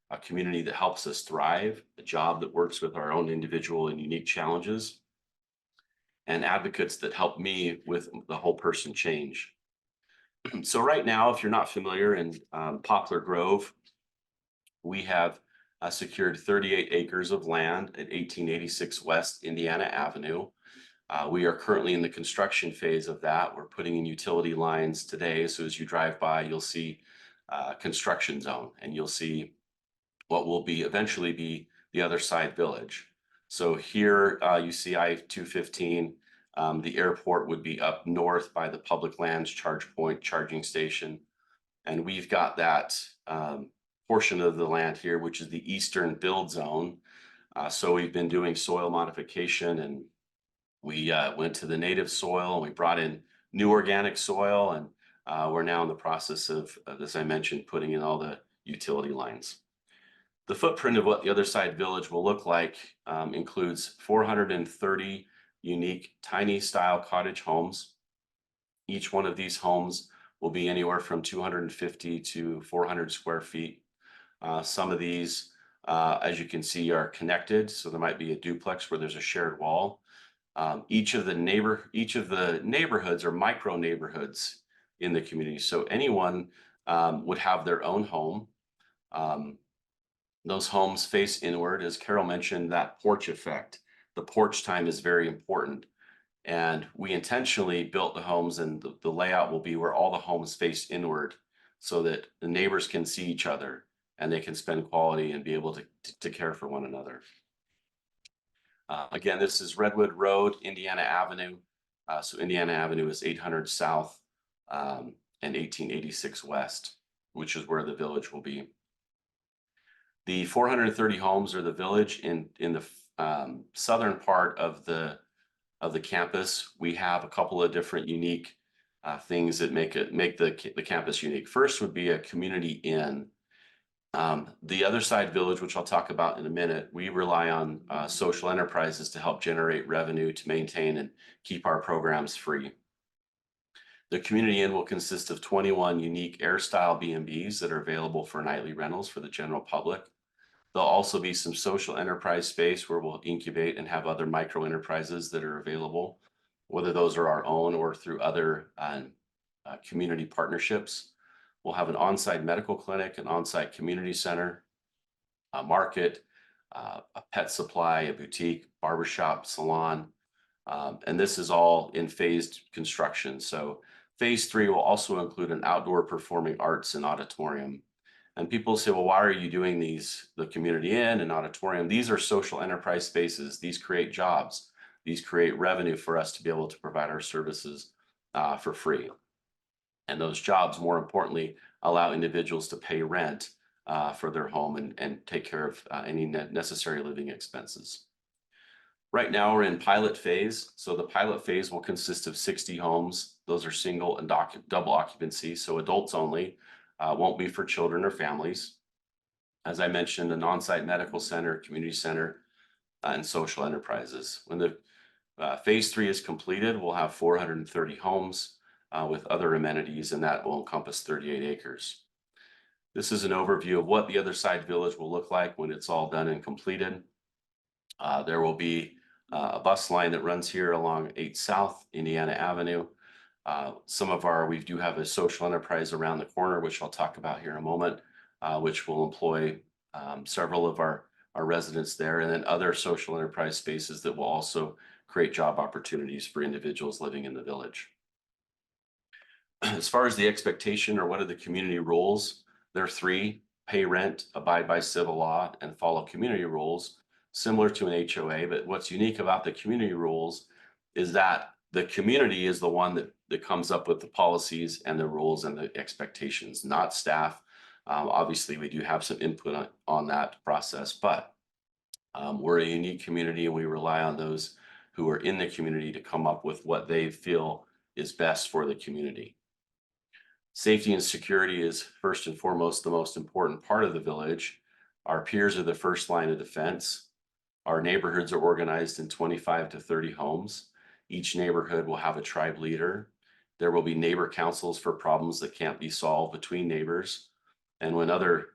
a community that helps us thrive, a job that works with our own individual and unique challenges, and advocates that help me with the whole person change. So right now, if you're not familiar, in Poplar Grove, we have secured 38 acres of land at 1886 West Indiana Avenue. We are currently in the construction phase of that. We're putting in utility lines today. So as you drive by, you'll see construction zone, and you'll see what will eventually be the Other Side Village. So here you see I-215. The airport would be up north by the public lands charge point charging station. And we've got that portion of the land here, which is the eastern build zone. So we've been doing soil modification, and we went to the native soil, and we brought in new organic soil, and we're now in the process of, as I mentioned, putting in all the utility lines. The footprint of what the Other Side Village will look like includes 430 unique tiny style cottage homes. Each one of these homes will be anywhere from 250 to 400 square feet. Some of these, as you can see, are connected. So there might be a duplex where there's a shared wall. Each of the neighborhoods are micro neighborhoods in the community. So anyone would have their own home. Those homes face inward. As Carol mentioned, that porch effect. The porch time is very important. And we intentionally built the homes, and the layout will be where all the homes face inward so that the neighbors can see each other and they can spend quality and be able to care for one another. Again, this is Redwood Road, Indiana Avenue. So Indiana Avenue is 800 South and 1886 West, which is where the village will be. The 430 homes are the village. In the southern part of the campus. We have a couple of different unique things that make the campus unique. First would be a community inn. The Other Side Village, which I'll talk about in a minute, we rely on social enterprises to help generate revenue to maintain and keep our programs free. The community inn will consist of 21 unique air-style B&Bs that are available for nightly rentals for the general public. There'll also be some social enterprise space where we'll incubate and have other micro enterprises that are available, whether those are our own or through other community partnerships. We'll have an on-site medical clinic, an on-site community center, a market, a pet supply, a boutique, barbershop, salon. And this is all in phased construction. So phase 3 will also include an outdoor performing arts and auditorium. And people say, well, why are you doing these, the community inn and auditorium? These are social enterprise spaces. These create jobs. These create revenue for us to be able to provide our services for free. And those jobs, more importantly, allow individuals to pay rent for their home and take care of any necessary living expenses. Right now, we're in pilot phase. So the pilot phase will consist of 60 homes. Those are single and double occupancy, so adults only. Won't be for children or families. As I mentioned, an on-site medical center, community center, and social enterprises. When the Phase 3 is completed, we'll have 430 homes with other amenities, and that will encompass 38 acres. This is an overview of what the other side village will look like when it's all done and completed. There will be a bus line that runs here along 8 South Indiana Avenue. We do have a social enterprise around the corner, which I'll talk about here in a moment, which will employ several of our residents there, and then other social enterprise spaces that will also create job opportunities for individuals living in the village. As far as the expectation or what are the community rules, there are 3: pay rent, abide by civil law, and follow community rules, similar to an HOA. But what's unique about the community rules is that the community is the one that comes up with the policies and the rules and the expectations, not staff. Obviously, we do have some input on that process, but we're a unique community and we rely on those who are in the community to come up with what they feel is best for the community. Safety and security is first and foremost the most important part of the village. Our peers are the first line of defense. Our neighborhoods are organized in 25 to 30 homes. Each neighborhood will have a tribe leader. There will be neighbor councils for problems that can't be solved between neighbors. And when other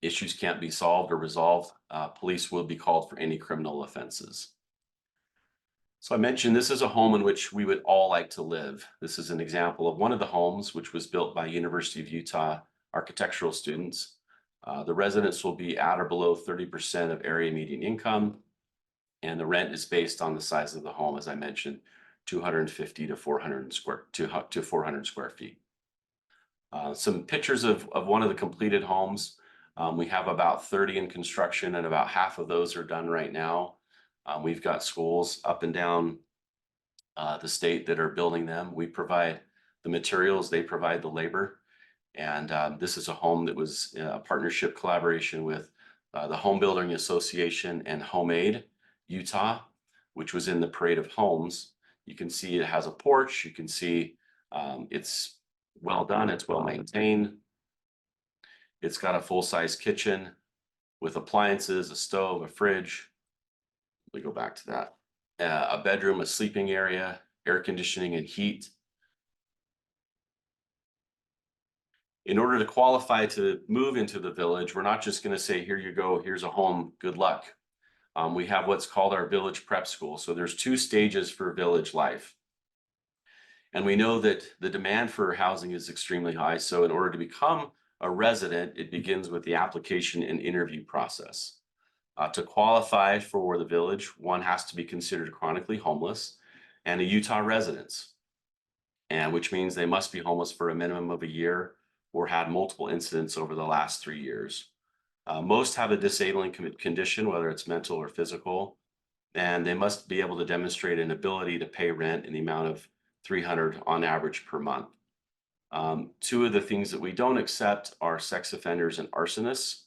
issues can't be solved or resolved, police will be called for any criminal offenses. So I mentioned this is a home in which we would all like to live. This is an example of one of the homes which was built by University of Utah architectural students. The residents will be at or below 30% of area median income, and the rent is based on the size of the home, as I mentioned, 250 to 400 square feet. Some pictures of one of the completed homes. We have about 30 in construction, and about half of those are done right now. We've got schools up and down the state that are building them. We provide the materials, they provide the labor. And this is a home that was a partnership collaboration with the Home Building Association and HomeAid Utah, which was in the Parade of Homes. You can see it has a porch. You can see it's well done. It's well maintained. It's got a full-size kitchen with appliances, a stove, a fridge. We go back to that. A bedroom, a sleeping area, air conditioning and heat. In order to qualify to move into the village, we're not just going to say, here you go, here's a home, good luck. We have what's called our village prep school. So there's 2 stages for village life. And we know that the demand for housing is extremely high. So in order to become a resident, it begins with the application and interview process. To qualify for the village, one has to be considered chronically homeless and a Utah resident, and which means they must be homeless for a minimum of a year or had multiple incidents over the last 3 years. Most have a disabling condition, whether it's mental or physical, and they must be able to demonstrate an ability to pay rent in the amount of $300 on average per month. 2 of the things that we don't accept are sex offenders and arsonists.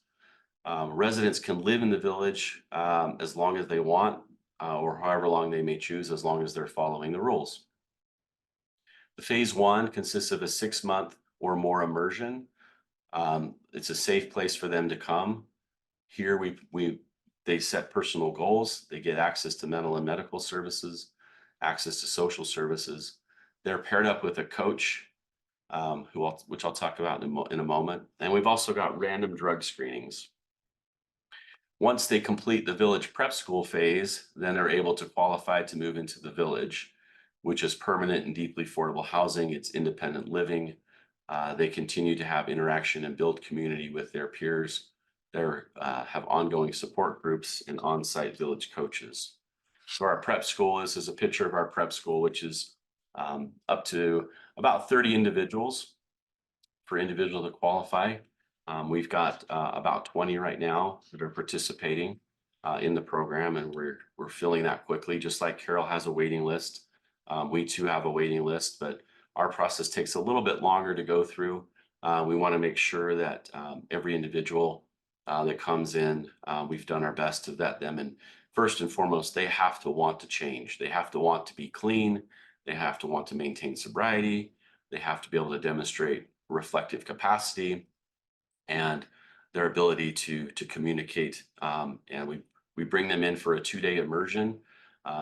Residents can live in the village as long as they want, or however long they may choose, as long as they're following the rules. The phase 1 consists of a 6-month or more immersion. It's a safe place for them to come. Here they set personal goals. They get access to mental and medical services, access to social services. They're paired up with a coach, which I'll talk about in a moment. And we've also got random drug screenings. Once they complete the village prep school phase, then they're able to qualify to move into the village, which is permanent and deeply affordable housing. It's independent living. They continue to have interaction and build community with their peers. They have ongoing support groups and on-site village coaches. So our prep school, this is a picture of our prep school, which is up to about 30 individuals for individual to qualify. We've got about 20 right now that are participating in the program, and we're filling that quickly. Just like Carol has a waiting list, we too have a waiting list, but our process takes a little bit longer to go through. We want to make sure that every individual that comes in, we've done our best to vet them. And first and foremost, they have to want to change. They have to want to be clean. They have to want to maintain sobriety. They have to be able to demonstrate reflective capacity and their ability to communicate. And we bring them in for a 2-day immersion.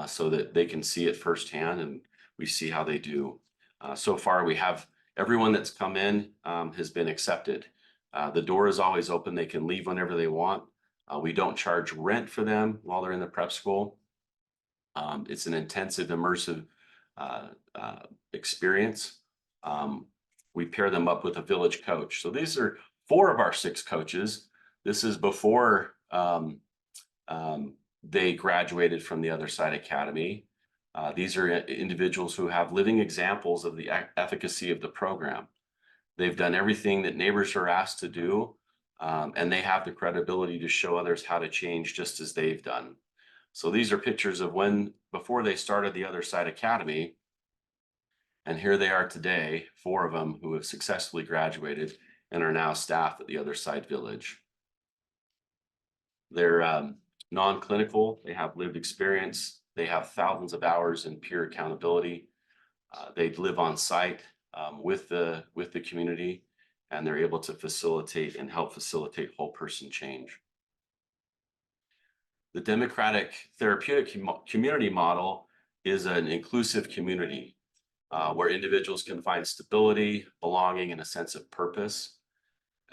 so that they can see it firsthand and we see how they do. So far, we have everyone that's come in has been accepted. The door is always open. They can leave whenever they want. We don't charge rent for them while they're in the prep school. It's an intensive, immersive experience. We pair them up with a village coach. So these are 4 of our 6 coaches. This is before they graduated from the Other Side Academy. These are individuals who have living examples of the efficacy of the program. They've done everything that neighbors are asked to do, and they have the credibility to show others how to change just as they've done. So these are pictures of before they started the Other Side Academy. And here they are today, 4 of them who have successfully graduated and are now staff at the Other Side Village. They're non-clinical, they have lived experience, they have thousands of hours in peer accountability. They live on site with the community, and they're able to facilitate and help facilitate whole person change. The democratic therapeutic community model is an inclusive community where individuals can find stability, belonging, and a sense of purpose.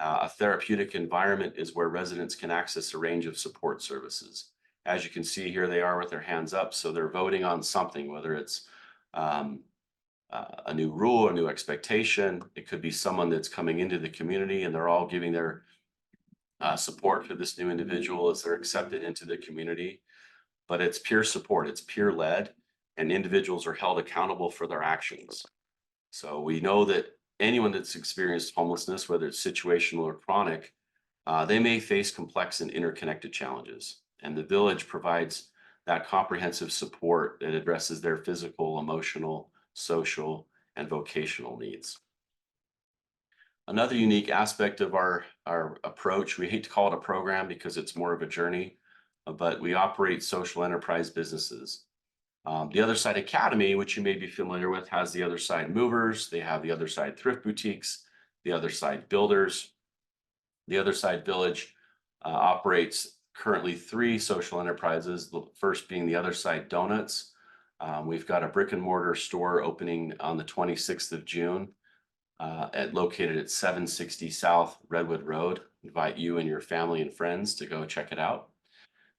A therapeutic environment is where residents can access a range of support services. As you can see here, they are with their hands up, so they're voting on something, whether it's a new rule, a new expectation. It could be someone that's coming into the community and they're all giving their support for this new individual as they're accepted into the community. But it's peer support, it's peer led, and individuals are held accountable for their actions. So we know that anyone that's experienced homelessness, whether it's situational or chronic, they may face complex and interconnected challenges. And the village provides that comprehensive support that addresses their physical, emotional, social, and vocational needs. Another unique aspect of our approach, we hate to call it a program because it's more of a journey, but we operate social enterprise businesses. The Other Side Academy, which you may be familiar with, has the Other Side Movers. They have the Other Side Thrift Boutiques, the Other Side Builders. The Other Side Village operates currently 3 social enterprises, the first being the Other Side Donuts. We've got a brick and mortar store opening on the 26th of June, located at 760 South Redwood Road. Invite you and your family and friends to go check it out.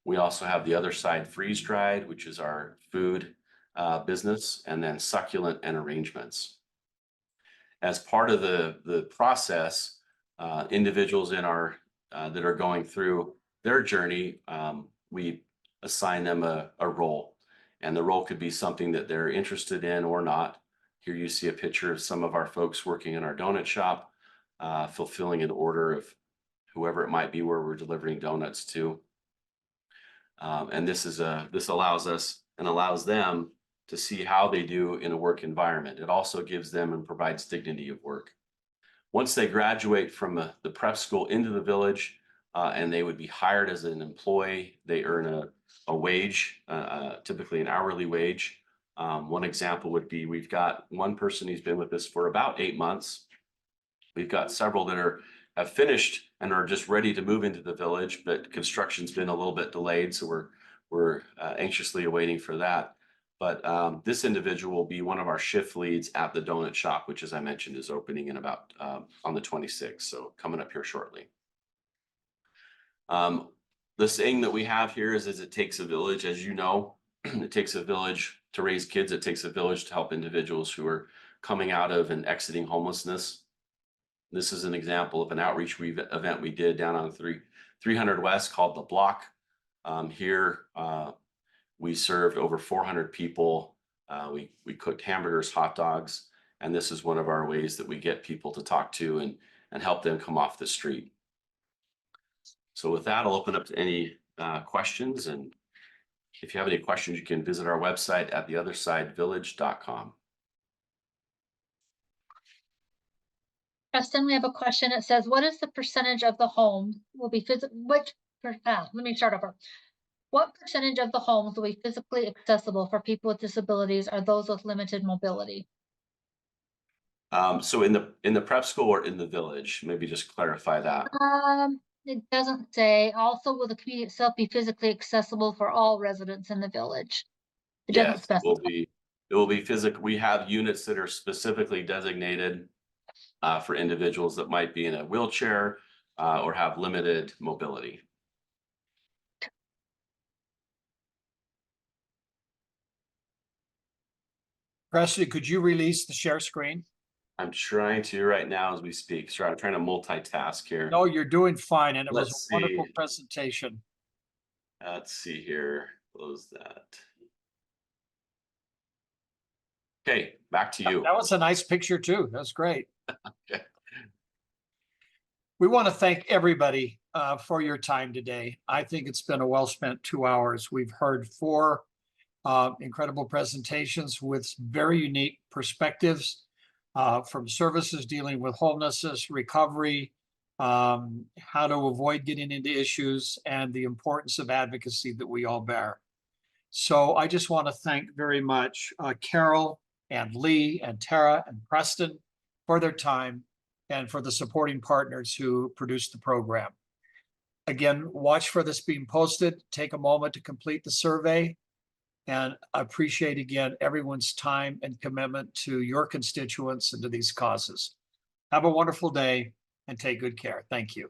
We also have the Other Side Freeze Dried, which is our food business, and then Succulent and Arrangements. As part of the process, individuals in our that are going through their journey, we assign them a role, and the role could be something that they're interested in or not. Here you see a picture of some of our folks working in our donut shop, fulfilling an order of whoever it might be where we're delivering donuts to. And this allows us and allows them to see how they do in a work environment. It also gives them and provides dignity of work. Once they graduate from the prep school into the village, and they would be hired as an employee, they earn a wage, typically an hourly wage. One example would be, we've got one person who's been with us for about 8 months. We've got several that have finished and are just ready to move into the village, but construction's been a little bit delayed, so we're anxiously awaiting for that. But this individual will be one of our shift leads at the donut shop, which, as I mentioned, is opening in about on the 26th, so coming up here shortly. The saying that we have here is it takes a village, as you know. It takes a village to raise kids. It takes a village to help individuals who are coming out of and exiting homelessness. This is an example of an outreach event we did down on 300 West called The Block. Here, we served over 400 people. We cooked hamburgers, hot dogs, and this is one of our ways that we get people to talk to and help them come off the street. So with that, I'll open up to any questions. And if you have any questions, you can visit our website at theothersidevillage.com. Preston, we have a question. It says, what is the percentage of the homes will be let me start over. What percentage of the homes will be physically accessible for people with disabilities or those with limited mobility? So in the prep school or in the village, maybe just clarify that. It doesn't say. Also, will the community itself be physically accessible for all residents in the village? It doesn't Yes, it will specify. be, it will be physical. We have units that are specifically designated for individuals that might be in a wheelchair or have limited mobility. Presley, could you release the share screen? I'm trying to right now as we speak. Sorry, I'm trying to multitask here. No, you're doing fine, and it was Let's a wonderful see. presentation. Let's see here. Close that. Okay, back to you. That was a nice picture too. That's great. Okay. We want to thank everybody for your time today. I think it's been a well-spent 2 hours. We've heard 4 incredible presentations with very unique perspectives from services dealing with homelessness, recovery, how to avoid getting into issues, and the importance of advocacy that we all bear. So I just want to thank very much Carol and Lee and Tara and Preston for their time and for the supporting partners who produced the program. Again, watch for this being posted. Take a moment to complete the survey. And I appreciate again everyone's time and commitment to your constituents and to these causes. Have a wonderful day and take good care. Thank you.